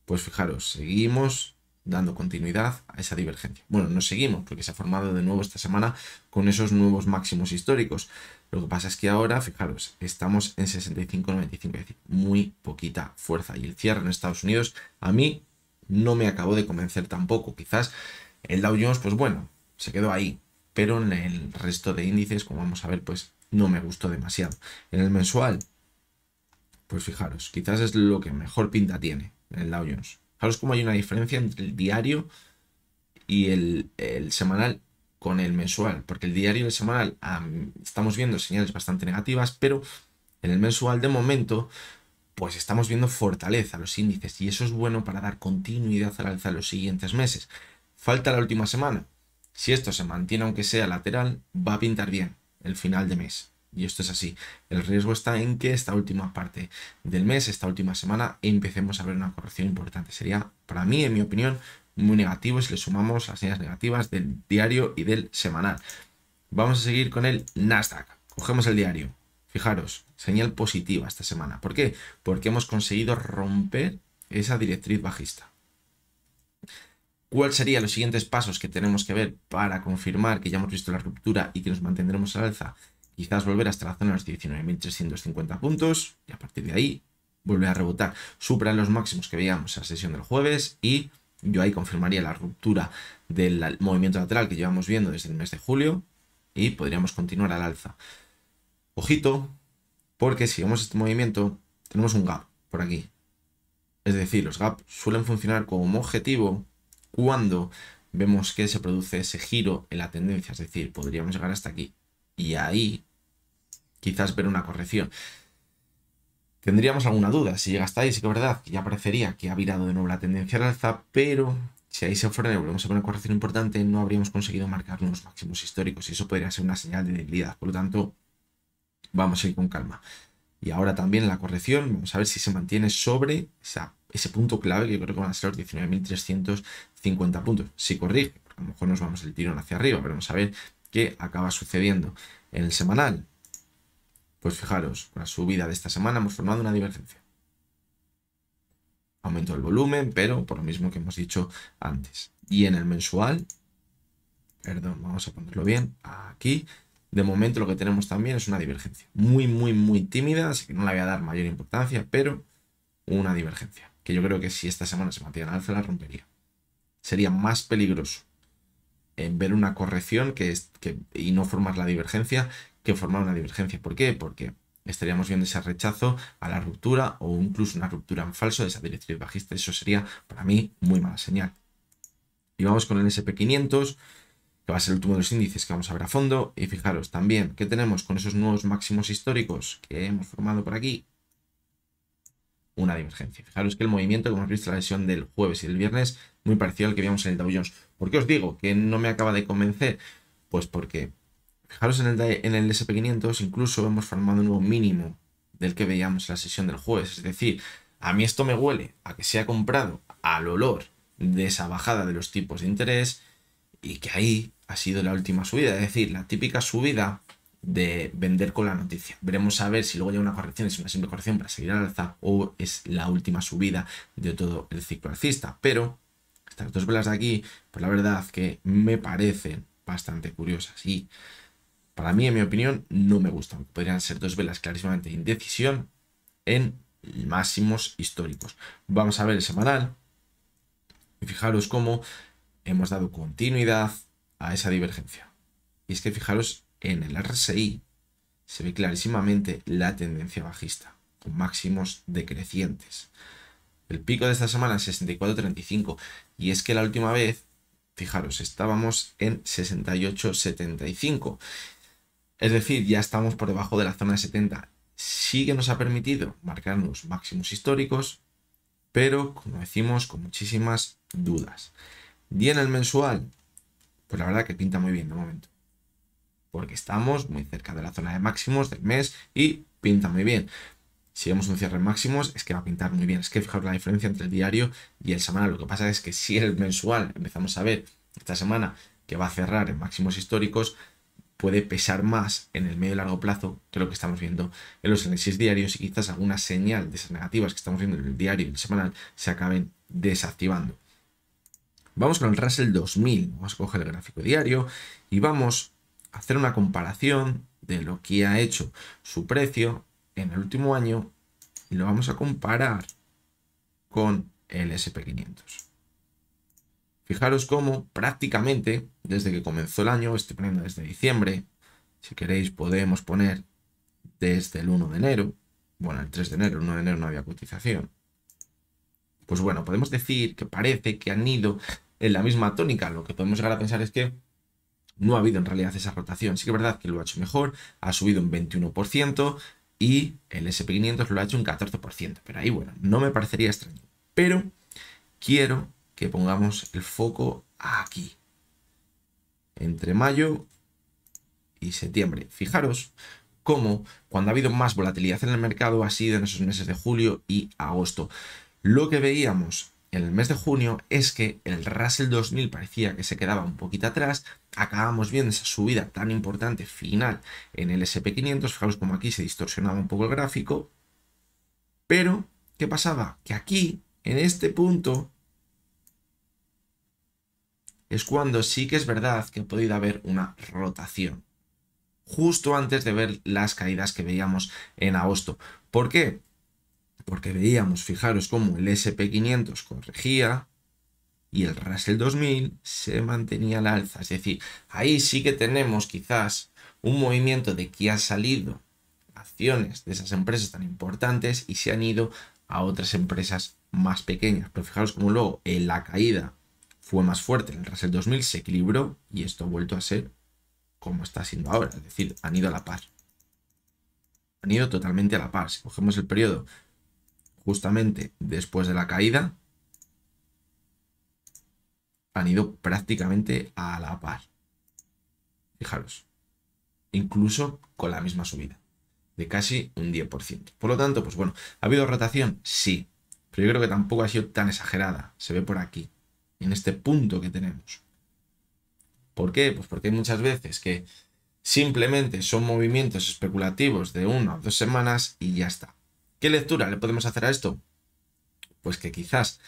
pues fijaros, seguimos dando continuidad a esa divergencia. Bueno, no seguimos porque se ha formado de nuevo esta semana con esos nuevos máximos históricos. Lo que pasa es que ahora, fijaros, estamos en 65,95, es decir, muy poquita fuerza. Y el cierre en Estados Unidos a mí no me acabó de convencer tampoco. Quizás el Dow Jones, pues bueno, se quedó ahí. Pero en el resto de índices, como vamos a ver, pues no me gustó demasiado. En el mensual, pues fijaros, quizás es lo que mejor pinta tiene en el Dow Jones. Fijaros cómo hay una diferencia entre el diario y el semanal con el mensual, porque el diario y el semanal estamos viendo señales bastante negativas, pero en el mensual de momento pues estamos viendo fortaleza los índices y eso es bueno para dar continuidad al alza en los siguientes meses. Falta la última semana. Si esto se mantiene aunque sea lateral, va a pintar bien el final de mes. Y esto es así. El riesgo está en que esta última parte del mes, esta última semana, empecemos a ver una corrección importante. Sería, para mí, en mi opinión, muy negativo si le sumamos las señales negativas del diario y del semanal. Vamos a seguir con el Nasdaq. Cogemos el diario. Fijaros, señal positiva esta semana. ¿Por qué? Porque hemos conseguido romper esa directriz bajista. ¿Cuáles serían los siguientes pasos que tenemos que ver para confirmar que ya hemos visto la ruptura y que nos mantendremos al alza? quizás volver hasta la zona de los 19.350 puntos y a partir de ahí volver a rebotar, superar los máximos que veíamos en la sesión del jueves y yo ahí confirmaría la ruptura del movimiento lateral que llevamos viendo desde el mes de julio y podríamos continuar al alza. Ojito, porque si vemos este movimiento tenemos un gap por aquí. Es decir, los gaps suelen funcionar como objetivo cuando vemos que se produce ese giro en la tendencia, es decir, podríamos llegar hasta aquí y ahí quizás ver una corrección. Tendríamos alguna duda, si llega hasta ahí, sí que es verdad que ya parecería que ha virado de nuevo la tendencia al alza, pero si ahí se frena y volvemos a ver una corrección importante, no habríamos conseguido marcar unos máximos históricos y eso podría ser una señal de debilidad. Por lo tanto, vamos a ir con calma. Y ahora también la corrección, vamos a ver si se mantiene sobre ese punto clave, que yo creo que van a ser los 19.350 puntos. Si corrige, porque a lo mejor nos vamos el tirón hacia arriba, pero vamos a ver qué acaba sucediendo. En el semanal, pues fijaros, con la subida de esta semana hemos formado una divergencia. Aumento del volumen, pero por lo mismo que hemos dicho antes. Y en el mensual, perdón, vamos a ponerlo bien, aquí, de momento lo que tenemos también es una divergencia. Muy tímida, así que no le voy a dar mayor importancia, pero una divergencia. Que yo creo que si esta semana se mantiene al alza la rompería. Sería más peligroso en ver una corrección y no formar la divergencia que formar una divergencia. ¿Por qué? Porque estaríamos viendo ese rechazo a la ruptura o incluso una ruptura en falso de esa directriz bajista. Eso sería para mí muy mala señal. Y vamos con el SP500, que va a ser el último de los índices que vamos a ver a fondo. Y fijaros también que tenemos con esos nuevos máximos históricos que hemos formado por aquí una divergencia. Fijaros que el movimiento, como hemos visto en la sesión del jueves y del viernes, muy parecido al que vimos en el Dow Jones. ¿Por qué os digo que no me acaba de convencer? Pues porque, fijaros en el SP500, incluso hemos formado un nuevo mínimo del que veíamos en la sesión del jueves. Es decir, a mí esto me huele a que se ha comprado al olor de esa bajada de los tipos de interés y que ahí ha sido la última subida. Es decir, la típica subida de vender con la noticia. Veremos a ver si luego llega una corrección, es una simple corrección para seguir al alza o es la última subida de todo el ciclo alcista. Pero estas dos velas de aquí, pues la verdad que me parecen bastante curiosas y para mí, en mi opinión, no me gustan. Podrían ser dos velas clarísimamente de indecisión en máximos históricos. Vamos a ver el semanal y fijaros cómo hemos dado continuidad a esa divergencia. Y es que fijaros en el RSI se ve clarísimamente la tendencia bajista, con máximos decrecientes. El pico de esta semana es 64.35 y es que la última vez, fijaros, estábamos en 68.75. Es decir, ya estamos por debajo de la zona de 70. Sí que nos ha permitido marcarnos máximos históricos, pero, como decimos, con muchísimas dudas. Y en el mensual, pues la verdad que pinta muy bien de momento. Porque estamos muy cerca de la zona de máximos del mes y pinta muy bien. Si vemos un cierre en máximos, es que va a pintar muy bien. Es que fijaros la diferencia entre el diario y el semanal. Lo que pasa es que si el mensual empezamos a ver esta semana que va a cerrar en máximos históricos, puede pesar más en el medio y largo plazo que lo que estamos viendo en los análisis diarios y quizás alguna señal de esas negativas que estamos viendo en el diario y el semanal se acaben desactivando. Vamos con el Russell 2000. Vamos a coger el gráfico diario y vamos a hacer una comparación de lo que ha hecho su precio en el último año y lo vamos a comparar con el SP500. Fijaros cómo prácticamente desde que comenzó el año, estoy poniendo desde diciembre, si queréis podemos poner desde el 1 de enero, bueno, el 3 de enero, el 1 de enero no había cotización. Pues bueno, podemos decir que parece que han ido en la misma tónica. Lo que podemos llegar a pensar es que no ha habido en realidad esa rotación. Sí que es verdad que lo ha hecho mejor, ha subido un 21% y el SP500 lo ha hecho un 14%. Pero ahí, bueno, no me parecería extraño. Pero quiero que pongamos el foco aquí, entre mayo y septiembre. Fijaros cómo cuando ha habido más volatilidad en el mercado ha sido en esos meses de julio y agosto. Lo que veíamos en el mes de junio es que el Russell 2000 parecía que se quedaba un poquito atrás. Acabamos viendo esa subida tan importante final en el SP500. Fijaros como aquí se distorsionaba un poco el gráfico. Pero, ¿qué pasaba? Que aquí, en este punto, es cuando sí que es verdad que ha podido haber una rotación. justo antes de ver las caídas que veíamos en agosto. ¿Por qué? Porque veíamos, fijaros cómo el SP500 corregía y el Russell 2000 se mantenía al alza. Es decir, ahí sí que tenemos quizás un movimiento de que ha salido acciones de esas empresas tan importantes y se han ido a otras empresas más pequeñas. Pero fijaros cómo luego en la caída fue más fuerte, el Russell 2000 se equilibró y esto ha vuelto a ser como está siendo ahora. Es decir, han ido a la par. Han ido totalmente a la par. Si cogemos el periodo justamente después de la caída, han ido prácticamente a la par. Fijaros, incluso con la misma subida de casi un 10%. Por lo tanto, pues bueno, ¿ha habido rotación? Sí, pero yo creo que tampoco ha sido tan exagerada. Se ve por aquí, en este punto que tenemos. ¿Por qué? Pues porque hay muchas veces que simplemente son movimientos especulativos de 1 o 2 semanas y ya está. ¿Qué lectura le podemos hacer a esto? Pues que quizás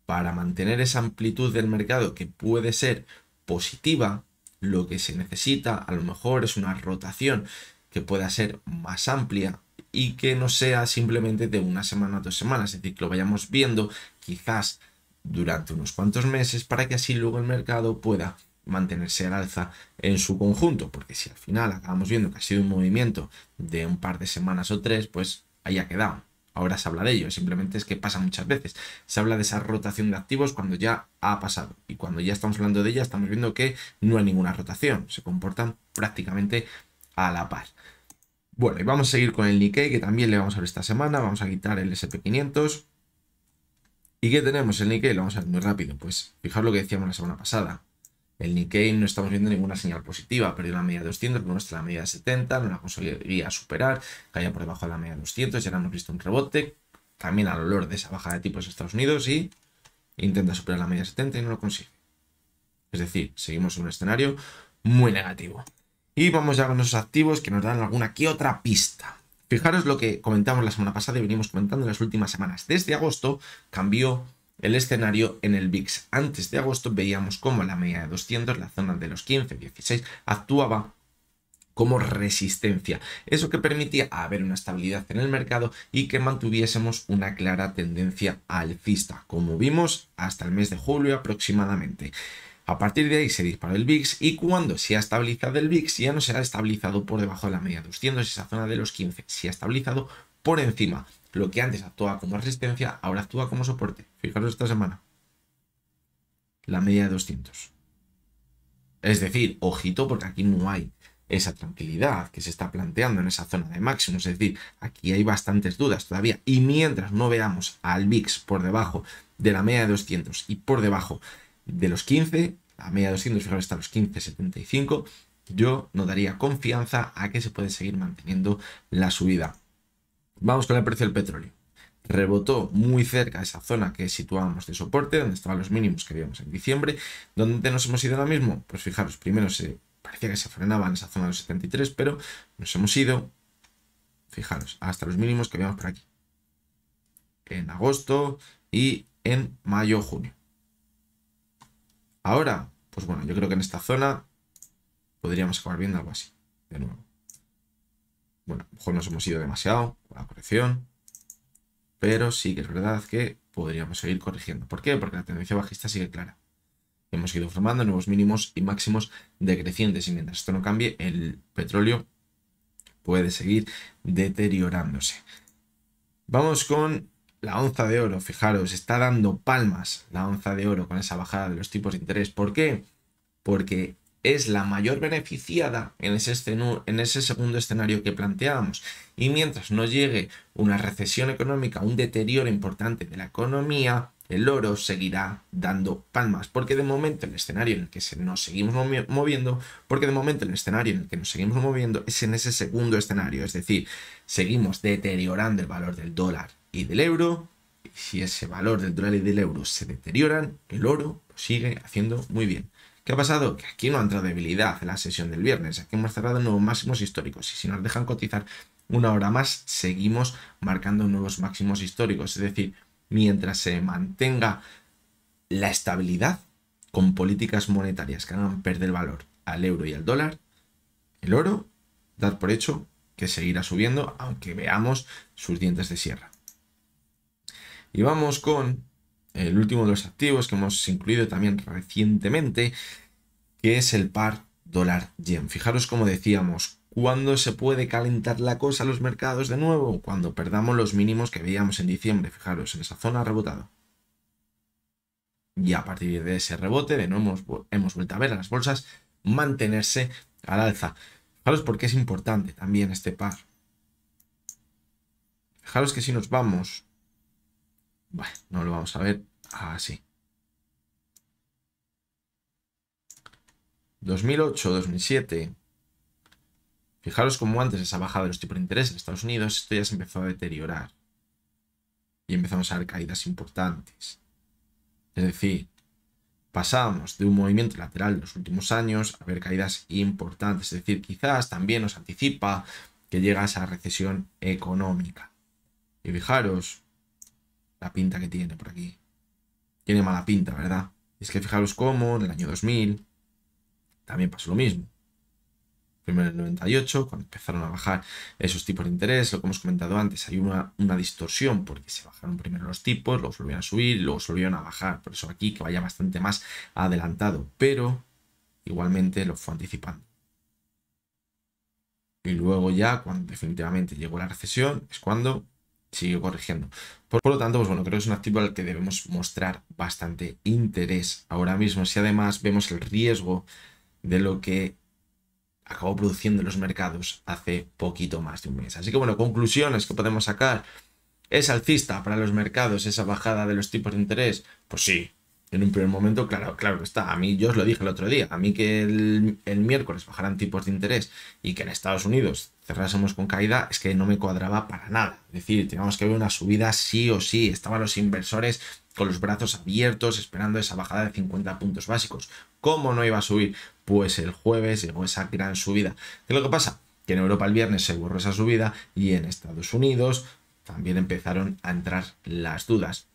para mantener esa amplitud del mercado que puede ser positiva, lo que se necesita a lo mejor es una rotación que pueda ser más amplia y que no sea simplemente de 1 semana a 2 semanas, es decir, que lo vayamos viendo quizás durante unos cuantos meses para que así luego el mercado pueda mantenerse al alza en su conjunto, porque si al final acabamos viendo que ha sido un movimiento de un par de semanas o 3, pues ahí ha quedado. Ahora se habla de ello, simplemente es que pasa muchas veces. Se habla de esa rotación de activos cuando ya ha pasado. Y cuando ya estamos hablando de ella, estamos viendo que no hay ninguna rotación. Se comportan prácticamente a la par. Bueno, y vamos a seguir con el Nikkei, que también le vamos a ver esta semana. Vamos a quitar el SP500. ¿Y qué tenemos? El Nikkei lo vamos a ver muy rápido. Pues fijaros lo que decíamos la semana pasada. El Nikkei no estamos viendo ninguna señal positiva, perdió la media de 200, luego está la media de 70, no la conseguiría superar, caía por debajo de la media de 200, ya ahora hemos visto un rebote, también al olor de esa baja de tipos de Estados Unidos y intenta superar la media de 70 y no lo consigue. Es decir, seguimos en un escenario muy negativo. Y vamos ya con esos activos que nos dan alguna que otra pista. Fijaros lo que comentamos la semana pasada y venimos comentando en las últimas semanas. Desde agosto cambió el escenario en el VIX. Antes de agosto veíamos cómo la media de 200, la zona de los 15, 16, actuaba como resistencia. Eso que permitía haber una estabilidad en el mercado y que mantuviésemos una clara tendencia alcista, como vimos hasta el mes de julio aproximadamente. A partir de ahí se disparó el VIX y cuando se ha estabilizado el VIX ya no se ha estabilizado por debajo de la media de 200, esa zona de los 15, se ha estabilizado por encima. Lo que antes actuaba como resistencia, ahora actúa como soporte. Fijaros esta semana. La media de 200. Es decir, ojito porque aquí no hay esa tranquilidad que se está planteando en esa zona de máximos. Es decir, aquí hay bastantes dudas todavía. Y mientras no veamos al VIX por debajo de la media de 200 y por debajo de los 15, la media de 200, fijaros, está a los 15,75, yo no daría confianza a que se puede seguir manteniendo la subida. Vamos con el precio del petróleo. Rebotó muy cerca de esa zona que situábamos de soporte, donde estaban los mínimos que vimos en diciembre. ¿Dónde nos hemos ido ahora mismo? Pues fijaros, primero parecía que se frenaba en esa zona de los 73, pero nos hemos ido, fijaros, hasta los mínimos que vimos por aquí. En agosto y en mayo, junio. Ahora, pues bueno, yo creo que en esta zona podríamos acabar viendo algo así, de nuevo. Bueno, a lo mejor nos hemos ido demasiado con la corrección, pero sí que es verdad que podríamos seguir corrigiendo. ¿Por qué? Porque la tendencia bajista sigue clara. Hemos ido formando nuevos mínimos y máximos decrecientes y mientras esto no cambie, el petróleo puede seguir deteriorándose. Vamos con la onza de oro. Fijaros, está dando palmas la onza de oro con esa bajada de los tipos de interés. ¿Por qué? Porque es la mayor beneficiada en ese segundo escenario que planteábamos. Y mientras no llegue una recesión económica, un deterioro importante de la economía, el oro seguirá dando palmas. Porque de momento el escenario en el que nos seguimos moviendo, es en ese segundo escenario. Es decir, seguimos deteriorando el valor del dólar y del euro. Y si ese valor del dólar y del euro se deterioran, el oro lo sigue haciendo muy bien. ¿Qué ha pasado? Que aquí no ha entrado debilidad en la sesión del viernes. Aquí hemos cerrado nuevos máximos históricos. Y si nos dejan cotizar una hora más, seguimos marcando nuevos máximos históricos. Es decir, mientras se mantenga la estabilidad con políticas monetarias que hagan perder valor al euro y al dólar, el oro Dad por hecho que seguirá subiendo, aunque veamos sus dientes de sierra. Y vamos con el último de los activos que hemos incluido también recientemente, que es el par dólar-yen. Fijaros como decíamos, ¿cuándo se puede calentar la cosa a los mercados de nuevo? Cuando perdamos los mínimos que veíamos en diciembre. Fijaros, en esa zona ha rebotado. Y a partir de ese rebote, de nuevo hemos vuelto a ver a las bolsas mantenerse al alza. Fijaros por qué es importante también este par. Fijaros que si nos vamos... Bueno, no lo vamos a ver así. 2008, 2007. Fijaros como antes de esa bajada de los tipos de interés en Estados Unidos, esto ya se empezó a deteriorar. Y empezamos a ver caídas importantes. Es decir, pasábamos de un movimiento lateral de los últimos años a ver caídas importantes. Es decir, quizás también nos anticipa que llega esa recesión económica. Y fijaros la pinta que tiene por aquí. Tiene mala pinta, ¿verdad? Y es que fijaros cómo en el año 2000 también pasó lo mismo. Primero en el 98, cuando empezaron a bajar esos tipos de interés, lo que hemos comentado antes, hay una distorsión porque se bajaron primero los tipos, luego volvieron a subir, luego volvieron a bajar. Por eso aquí que vaya bastante más adelantado, pero igualmente lo fue anticipando. Y luego ya, cuando definitivamente llegó la recesión, es cuando siguió corrigiendo. Por lo tanto, pues bueno, creo que es un activo al que debemos mostrar bastante interés ahora mismo. Si además vemos el riesgo de lo que acabó produciendo los mercados hace poquito más de un mes. Así que bueno, conclusiones que podemos sacar. ¿Es alcista para los mercados esa bajada de los tipos de interés? Pues sí, en un primer momento, claro que está. A mí, yo os lo dije el otro día, a mí que el miércoles bajaran tipos de interés y que en Estados Unidos cerrásemos con caída, es que no me cuadraba para nada. Es decir, teníamos que ver una subida sí o sí. Estaban los inversores con los brazos abiertos esperando esa bajada de 50 puntos básicos. ¿Cómo no iba a subir? Pues el jueves llegó esa gran subida. ¿Qué es lo que pasa? Que en Europa el viernes se borró esa subida y en Estados Unidos también empezaron a entrar las dudas.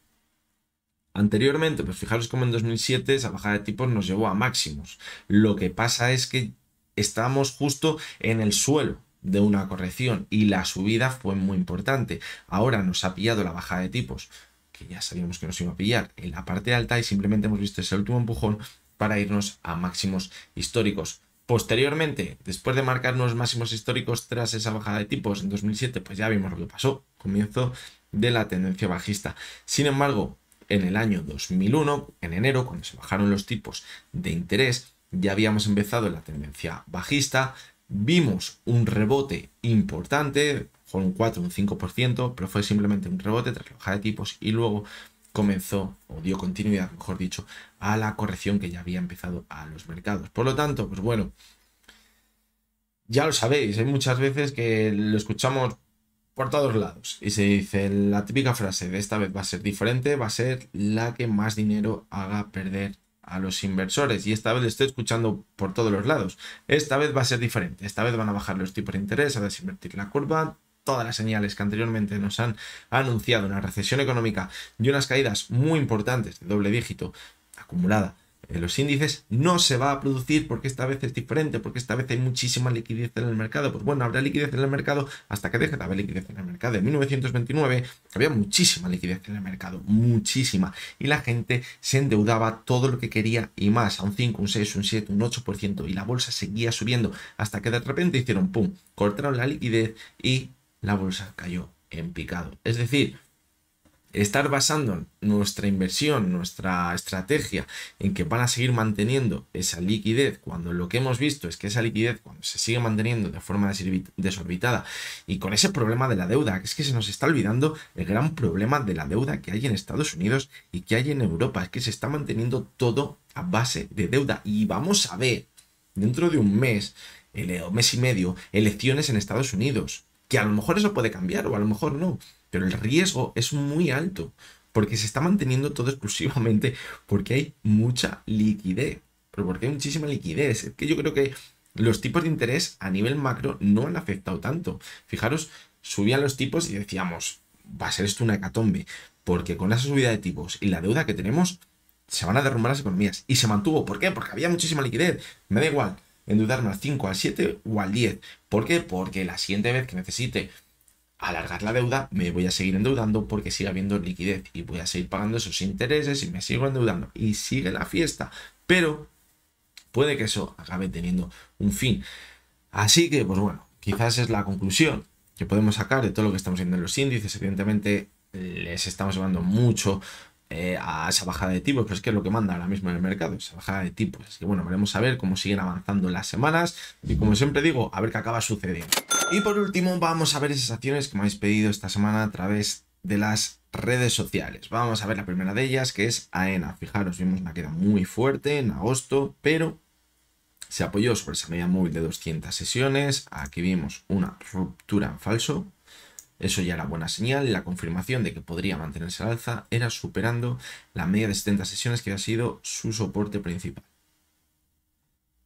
Anteriormente, pues fijaros cómo en 2007 esa bajada de tipos nos llevó a máximos. Lo que pasa es que estábamos justo en el suelo de una corrección y la subida fue muy importante. Ahora nos ha pillado la bajada de tipos, que ya sabíamos que nos iba a pillar en la parte alta y simplemente hemos visto ese último empujón para irnos a máximos históricos. Posteriormente, después de marcar unos máximos históricos tras esa bajada de tipos en 2007, pues ya vimos lo que pasó, comienzo de la tendencia bajista. Sin embargo, en el año 2001, en enero, cuando se bajaron los tipos de interés, ya habíamos empezado la tendencia bajista, vimos un rebote importante, con un 4, un 5%, pero fue simplemente un rebote tras la bajada de tipos y luego comenzó, o dio continuidad, mejor dicho, a la corrección que ya había empezado a los mercados. Por lo tanto, pues bueno, ya lo sabéis, hay muchas veces que lo escuchamos por todos lados y se dice la típica frase de esta vez va a ser diferente, va a ser la que más dinero haga perder a los inversores, y esta vez lo estoy escuchando por todos los lados. Esta vez va a ser diferente, esta vez van a bajar los tipos de interés, a desinvertir la curva. Todas las señales que anteriormente nos han anunciado una recesión económica y unas caídas muy importantes de doble dígito acumulada en los índices no se va a producir, porque esta vez es diferente, porque esta vez hay muchísima liquidez en el mercado. Pues bueno, habrá liquidez en el mercado hasta que deje de haber liquidez en el mercado. En 1929 había muchísima liquidez en el mercado, muchísima, y la gente se endeudaba todo lo que quería y más, a un 5, un 6, un 7, un 8%, y la bolsa seguía subiendo hasta que de repente hicieron pum, cortaron la liquidez y la bolsa cayó en picado. Es decir, estar basando nuestra inversión, nuestra estrategia en que van a seguir manteniendo esa liquidez, cuando lo que hemos visto es que esa liquidez, cuando se sigue manteniendo de forma desorbitada y con ese problema de la deuda, que es que se nos está olvidando el gran problema de la deuda que hay en Estados Unidos y que hay en Europa, es que se está manteniendo todo a base de deuda. Y vamos a ver dentro de un mes o mes y medio elecciones en Estados Unidos, que a lo mejor eso puede cambiar o a lo mejor no, pero el riesgo es muy alto porque se está manteniendo todo exclusivamente porque hay mucha liquidez, pero porque hay muchísima liquidez. Es que yo creo que los tipos de interés a nivel macro no han afectado tanto. Fijaros, subían los tipos y decíamos, va a ser esto una hecatombe, porque con esa subida de tipos y la deuda que tenemos se van a derrumbar las economías, y se mantuvo. ¿Por qué? Porque había muchísima liquidez. Me da igual endeudarme al 5, al 7 o al 10. ¿Por qué? Porque la siguiente vez que necesite alargar la deuda, me voy a seguir endeudando porque sigue habiendo liquidez y voy a seguir pagando esos intereses y me sigo endeudando y sigue la fiesta. Pero puede que eso acabe teniendo un fin. Así que, pues bueno, quizás es la conclusión que podemos sacar de todo lo que estamos viendo en los índices. Evidentemente, les estamos llevando mucho a esa bajada de tipos, pero es que es lo que manda ahora mismo en el mercado, esa bajada de tipos. Así que bueno, veremos a ver cómo siguen avanzando las semanas y, como siempre digo, a ver qué acaba sucediendo. Y por último, vamos a ver esas acciones que me habéis pedido esta semana a través de las redes sociales. Vamos a ver la primera de ellas, que es AENA. Fijaros, vimos una queda muy fuerte en agosto, pero se apoyó sobre esa media móvil de 200 sesiones. Aquí vimos una ruptura en falso. Eso ya era buena señal. La confirmación de que podría mantenerse al alza era superando la media de 70 sesiones, que ha sido su soporte principal.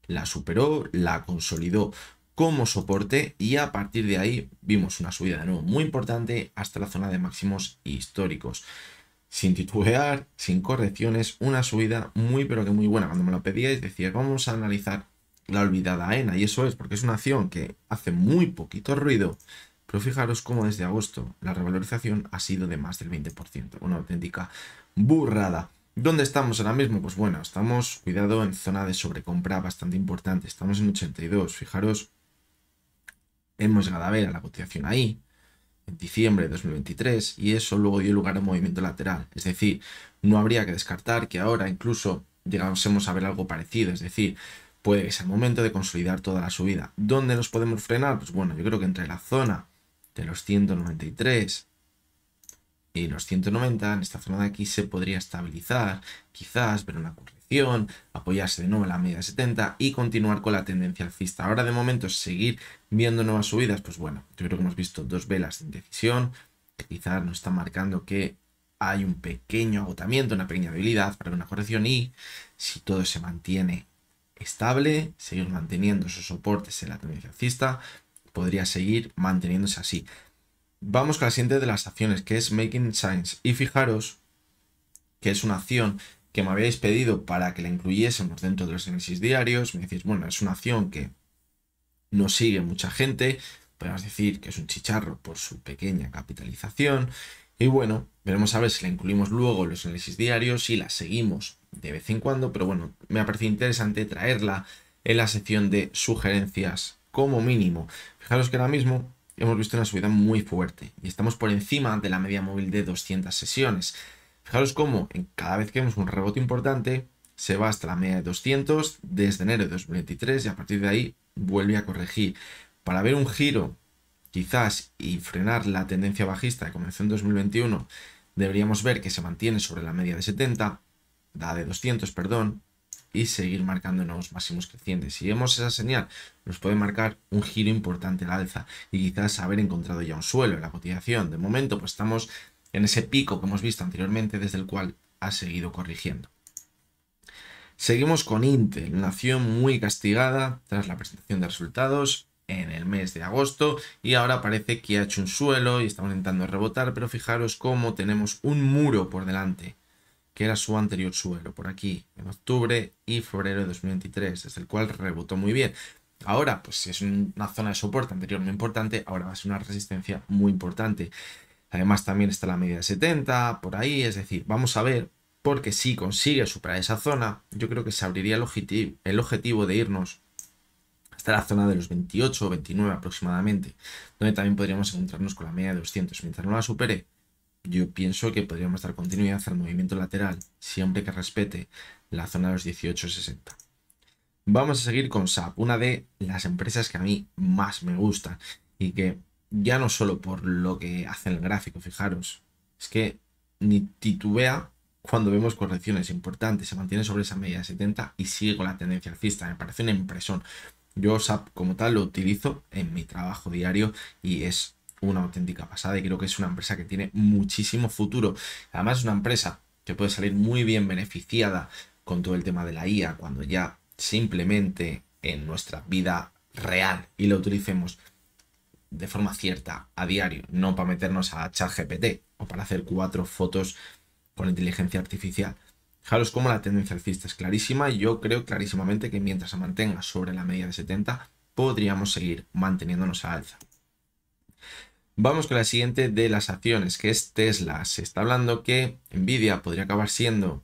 La superó, la consolidó como soporte y a partir de ahí vimos una subida de nuevo muy importante hasta la zona de máximos históricos. Sin titubear, sin correcciones, una subida muy pero que muy buena. Cuando me lo pedíais decía, vamos a analizar la olvidada AENA, y eso es porque es una acción que hace muy poquito ruido, pero fijaros cómo desde agosto la revalorización ha sido de más del 20%, una auténtica burrada. ¿Dónde estamos ahora mismo? Pues bueno, estamos, cuidado, en zona de sobrecompra bastante importante, estamos en 82, fijaros, hemos llegado a ver a la cotización ahí, en diciembre de 2023, y eso luego dio lugar a un movimiento lateral. Es decir, no habría que descartar que ahora incluso llegásemos a ver algo parecido. Es decir, puede que sea el momento de consolidar toda la subida. ¿Dónde nos podemos frenar? Pues bueno, yo creo que entre la zona de los 193 y los 190, en esta zona de aquí se podría estabilizar, quizás ver una corrección, apoyarse de nuevo en la media de 70 y continuar con la tendencia alcista. Ahora de momento seguir viendo nuevas subidas, pues bueno, yo creo que hemos visto dos velas de indecisión que quizás nos están marcando que hay un pequeño agotamiento, una pequeña debilidad para una corrección, y si todo se mantiene estable, seguir manteniendo esos soportes en la tendencia alcista, podría seguir manteniéndose así. Vamos con la siguiente de las acciones, que es Making Science. Y fijaros que es una acción que me habíais pedido para que la incluyésemos dentro de los análisis diarios. Me decís, bueno, es una acción que no sigue mucha gente. Podemos decir que es un chicharro por su pequeña capitalización. Y bueno, veremos a ver si la incluimos luego en los análisis diarios y la seguimos de vez en cuando. Pero bueno, me ha parecido interesante traerla en la sección de sugerencias como mínimo. Fijaros que ahora mismo hemos visto una subida muy fuerte y estamos por encima de la media móvil de 200 sesiones. Fijaros cómo cada vez que vemos un rebote importante se va hasta la media de 200 desde enero de 2023 y a partir de ahí vuelve a corregir. Para ver un giro quizás y frenar la tendencia bajista que comenzó en 2021, deberíamos ver que se mantiene sobre la media de 70, la de 200, perdón, y seguir marcando nuevos máximos crecientes. Si vemos esa señal, nos puede marcar un giro importante al alza y quizás haber encontrado ya un suelo en la cotización. De momento, pues estamos en ese pico que hemos visto anteriormente, desde el cual ha seguido corrigiendo. Seguimos con Intel, una acción muy castigada tras la presentación de resultados en el mes de agosto, y ahora parece que ha hecho un suelo y estamos intentando rebotar, pero fijaros cómo tenemos un muro por delante, que era su anterior suelo, por aquí, en octubre y febrero de 2023, desde el cual rebotó muy bien. Ahora, pues si es una zona de soporte anterior muy importante, ahora va a ser una resistencia muy importante. Además, también está la media de 70, por ahí, es decir, vamos a ver, porque si consigue superar esa zona, yo creo que se abriría el objetivo de irnos hasta la zona de los 28 o 29 aproximadamente, donde también podríamos encontrarnos con la media de 200. Mientras no la supere, yo pienso que podríamos dar continuidad al movimiento lateral, siempre que respete la zona de los 18,60. Vamos a seguir con SAP, una de las empresas que a mí más me gustan y que ya no solo por lo que hace en el gráfico, fijaros, es que ni titubea cuando vemos correcciones importantes, se mantiene sobre esa media de 70 y sigue con la tendencia alcista. Me parece una impresión. Yo SAP como tal lo utilizo en mi trabajo diario y es una auténtica pasada, y creo que es una empresa que tiene muchísimo futuro. Además es una empresa que puede salir muy bien beneficiada con todo el tema de la IA cuando ya simplemente en nuestra vida real y lo utilicemos de forma cierta a diario, no para meternos a ChatGPT o para hacer 4 fotos con inteligencia artificial. Fijaros cómo la tendencia alcista es clarísima y yo creo clarísimamente que mientras se mantenga sobre la media de 70 podríamos seguir manteniéndonos a alza. Vamos con la siguiente de las acciones, que es Tesla. Se está hablando que Nvidia podría acabar siendo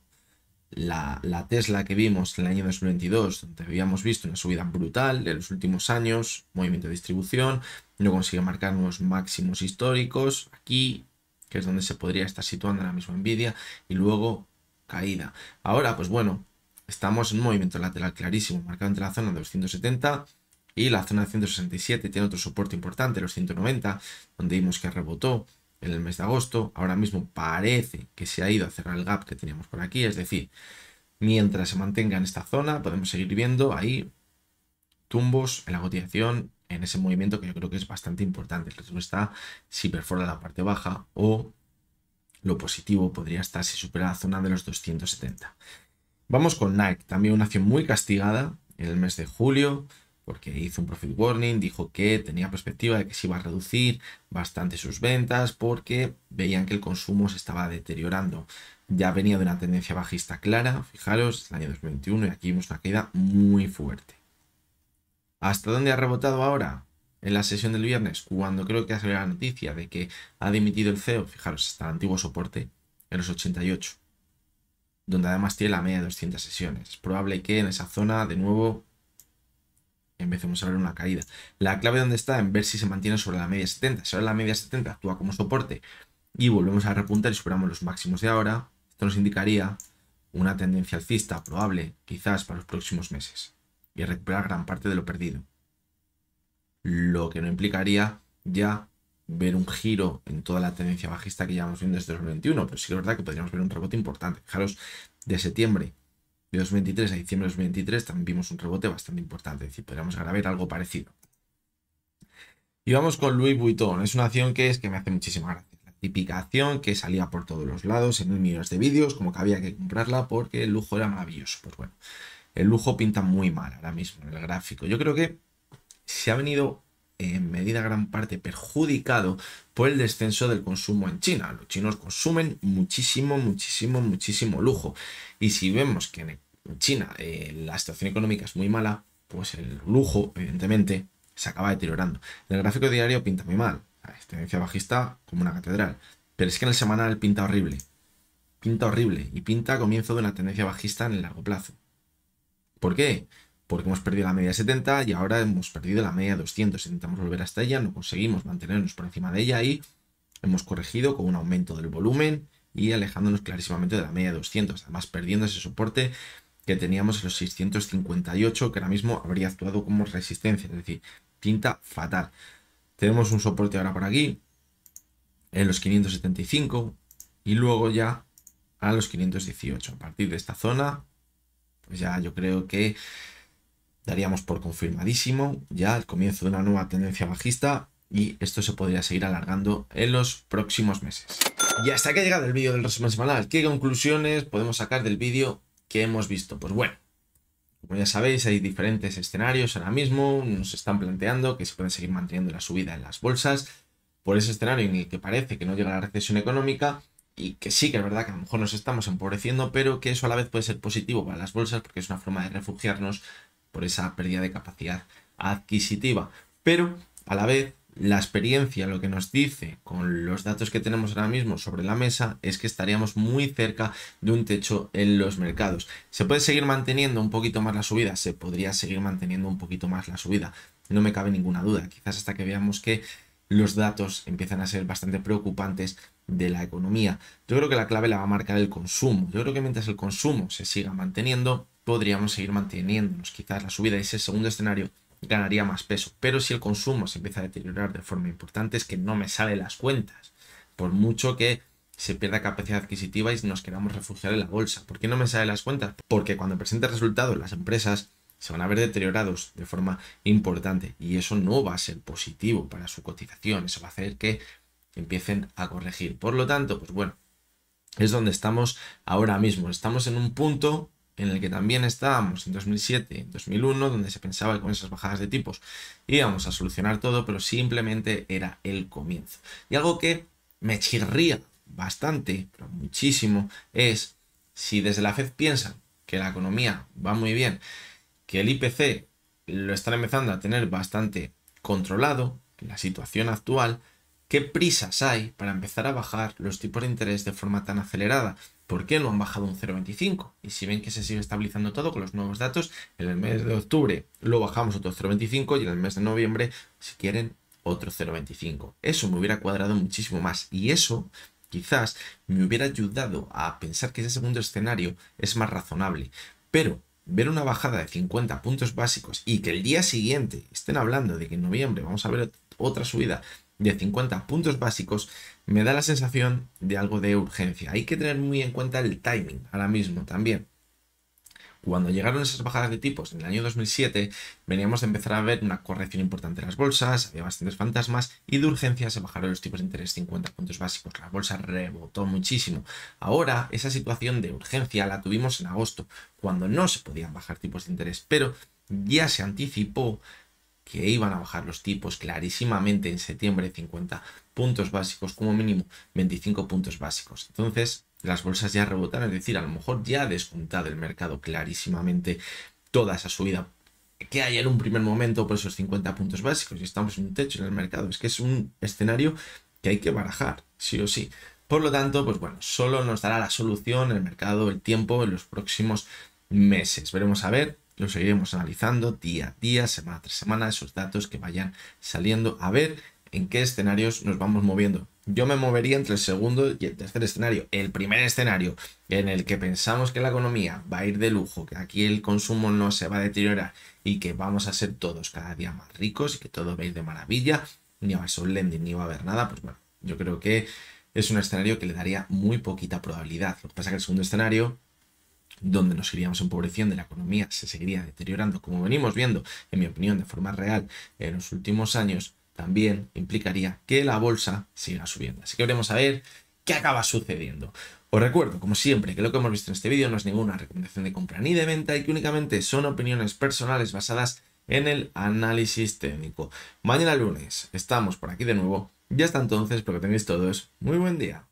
la Tesla que vimos en el año 2022, donde habíamos visto una subida brutal de los últimos años, movimiento de distribución, no consigue marcar unos máximos históricos aquí, que es donde se podría estar situando ahora mismo Nvidia, y luego caída. Ahora, pues bueno, estamos en un movimiento lateral clarísimo, marcado entre la zona de los 170 y la zona de 167. Tiene otro soporte importante, los 190, donde vimos que rebotó en el mes de agosto. Ahora mismo parece que se ha ido a cerrar el gap que teníamos por aquí, es decir, mientras se mantenga en esta zona podemos seguir viendo ahí tumbos en la cotización, en ese movimiento que yo creo que es bastante importante. El riesgo está si perfora la parte baja, o lo positivo podría estar si supera la zona de los 270. Vamos con Nike, también una acción muy castigada en el mes de julio, porque hizo un profit warning, dijo que tenía perspectiva de que se iba a reducir bastante sus ventas porque veían que el consumo se estaba deteriorando. Ya venía de una tendencia bajista clara, fijaros, el año 2021, y aquí vimos una caída muy fuerte. ¿Hasta dónde ha rebotado ahora? En la sesión del viernes, cuando creo que ha salido la noticia de que ha dimitido el CEO, fijaros, hasta el antiguo soporte, en los 88, donde además tiene la media de 200 sesiones. Es probable que en esa zona, de nuevo, empecemos a ver una caída. La clave donde está en ver si se mantiene sobre la media 70. Si ahora la media 70 actúa como soporte y volvemos a repuntar y superamos los máximos de ahora, esto nos indicaría una tendencia alcista probable, quizás para los próximos meses, y recuperar gran parte de lo perdido. Lo que no implicaría ya ver un giro en toda la tendencia bajista que llevamos viendo desde 2021, pero sí que es verdad que podríamos ver un rebote importante. Fijaros, de septiembre de 2023 a diciembre de 2023 también vimos un rebote bastante importante, es decir, podríamos llegar a ver algo parecido. Y vamos con Louis Vuitton. Es una acción que me hace muchísima gracia. La típica acción que salía por todos los lados en millones de vídeos, como que había que comprarla porque el lujo era maravilloso. Pues bueno, el lujo pinta muy mal ahora mismo en el gráfico. Yo creo que se ha venido en medida gran parte perjudicado por el descenso del consumo en China. Los chinos consumen muchísimo lujo. Y si vemos que en China la situación económica es muy mala, pues el lujo, evidentemente, se acaba deteriorando. En el gráfico diario pinta muy mal. Es tendencia bajista como una catedral. Pero es que en el semanal pinta horrible. Pinta horrible. Y pinta comienzo de una tendencia bajista en el largo plazo. ¿Por qué? Porque hemos perdido la media 70 y ahora hemos perdido la media 200. Intentamos volver hasta ella, no conseguimos mantenernos por encima de ella y hemos corregido con un aumento del volumen y alejándonos clarísimamente de la media 200. Además, perdiendo ese soporte que teníamos en los 658, que ahora mismo habría actuado como resistencia. Es decir, pinta fatal. Tenemos un soporte ahora por aquí, en los 575 y luego ya a los 518. A partir de esta zona, pues ya yo creo que daríamos por confirmadísimo ya el comienzo de una nueva tendencia bajista y esto se podría seguir alargando en los próximos meses. Y hasta que ha llegado el vídeo del resumen semanal. ¿Qué conclusiones podemos sacar del vídeo que hemos visto? Pues bueno, como ya sabéis, hay diferentes escenarios ahora mismo. Nos están planteando que se puede seguir manteniendo la subida en las bolsas por ese escenario en el que parece que no llega la recesión económica y que sí que es verdad que a lo mejor nos estamos empobreciendo, pero que eso a la vez puede ser positivo para las bolsas porque es una forma de refugiarnos por esa pérdida de capacidad adquisitiva. Pero a la vez, la experiencia lo que nos dice con los datos que tenemos ahora mismo sobre la mesa es que estaríamos muy cerca de un techo en los mercados. ¿Se puede seguir manteniendo un poquito más la subida? Se podría seguir manteniendo un poquito más la subida. No me cabe ninguna duda. Quizás hasta que veamos que los datos empiezan a ser bastante preocupantes de la economía. Yo creo que la clave la va a marcar el consumo. Yo creo que mientras el consumo se siga manteniendo, podríamos seguir manteniéndonos. Quizás la subida de ese segundo escenario ganaría más peso. Pero si el consumo se empieza a deteriorar de forma importante, es que no me salen las cuentas. Por mucho que se pierda capacidad adquisitiva y nos queramos refugiar en la bolsa. ¿Por qué no me salen las cuentas? Porque cuando presente resultados las empresas se van a ver deteriorados de forma importante y eso no va a ser positivo para su cotización. Eso va a hacer que empiecen a corregir. Por lo tanto, pues bueno, es donde estamos ahora mismo. Estamos en un punto en el que también estábamos en 2007, en 2001, donde se pensaba que con esas bajadas de tipos íbamos a solucionar todo, pero simplemente era el comienzo. Y algo que me chirría bastante, pero muchísimo, es Si desde la Fed piensan que la economía va muy bien, que el IPC lo están empezando a tener bastante controlado, la situación actual, ¿qué prisas hay para empezar a bajar los tipos de interés de forma tan acelerada? ¿Por qué no han bajado un 0,25? Y si ven que se sigue estabilizando todo con los nuevos datos, en el mes de octubre lo bajamos otro 0,25 y en el mes de noviembre, si quieren, otro 0,25. Eso me hubiera cuadrado muchísimo más y eso quizás me hubiera ayudado a pensar que ese segundo escenario es más razonable. Pero ver una bajada de 50 puntos básicos y que el día siguiente estén hablando de que en noviembre vamos a ver otra subida de 50 puntos básicos, me da la sensación de algo de urgencia. Hay que tener muy en cuenta el timing ahora mismo también. Cuando llegaron esas bajadas de tipos en el año 2007, veníamos de empezar a ver una corrección importante en las bolsas, había bastantes fantasmas y de urgencia se bajaron los tipos de interés 50 puntos básicos. La bolsa rebotó muchísimo. Ahora, esa situación de urgencia la tuvimos en agosto, cuando no se podían bajar tipos de interés, pero ya se anticipó que iban a bajar los tipos clarísimamente en septiembre 50 puntos básicos, como mínimo 25 puntos básicos. Entonces, las bolsas ya rebotan, es decir, a lo mejor ya ha descontado el mercado clarísimamente toda esa subida que hay en un primer momento por esos 50 puntos básicos y estamos en un techo en el mercado. Es que es un escenario que hay que barajar, sí o sí. Por lo tanto, pues bueno, solo nos dará la solución el mercado, el tiempo en los próximos meses. Veremos a ver, lo seguiremos analizando día a día, semana tras semana, esos datos que vayan saliendo, a ver en qué escenarios nos vamos moviendo. Yo me movería entre el segundo y el tercer escenario. El primer escenario en el que pensamos que la economía va a ir de lujo, que aquí el consumo no se va a deteriorar y que vamos a ser todos cada día más ricos y que todo va a ir de maravilla, ni va a haber lending, ni va a haber nada, pues bueno, yo creo que es un escenario que le daría muy poquita probabilidad. Lo que pasa es que el segundo escenario, donde nos iríamos empobreciendo y la economía se seguiría deteriorando, como venimos viendo, en mi opinión, de forma real en los últimos años, también implicaría que la bolsa siga subiendo. Así que veremos a ver qué acaba sucediendo. Os recuerdo, como siempre, que lo que hemos visto en este vídeo no es ninguna recomendación de compra ni de venta y que únicamente son opiniones personales basadas en el análisis técnico. Mañana lunes estamos por aquí de nuevo y hasta entonces espero que tengáis todos muy buen día.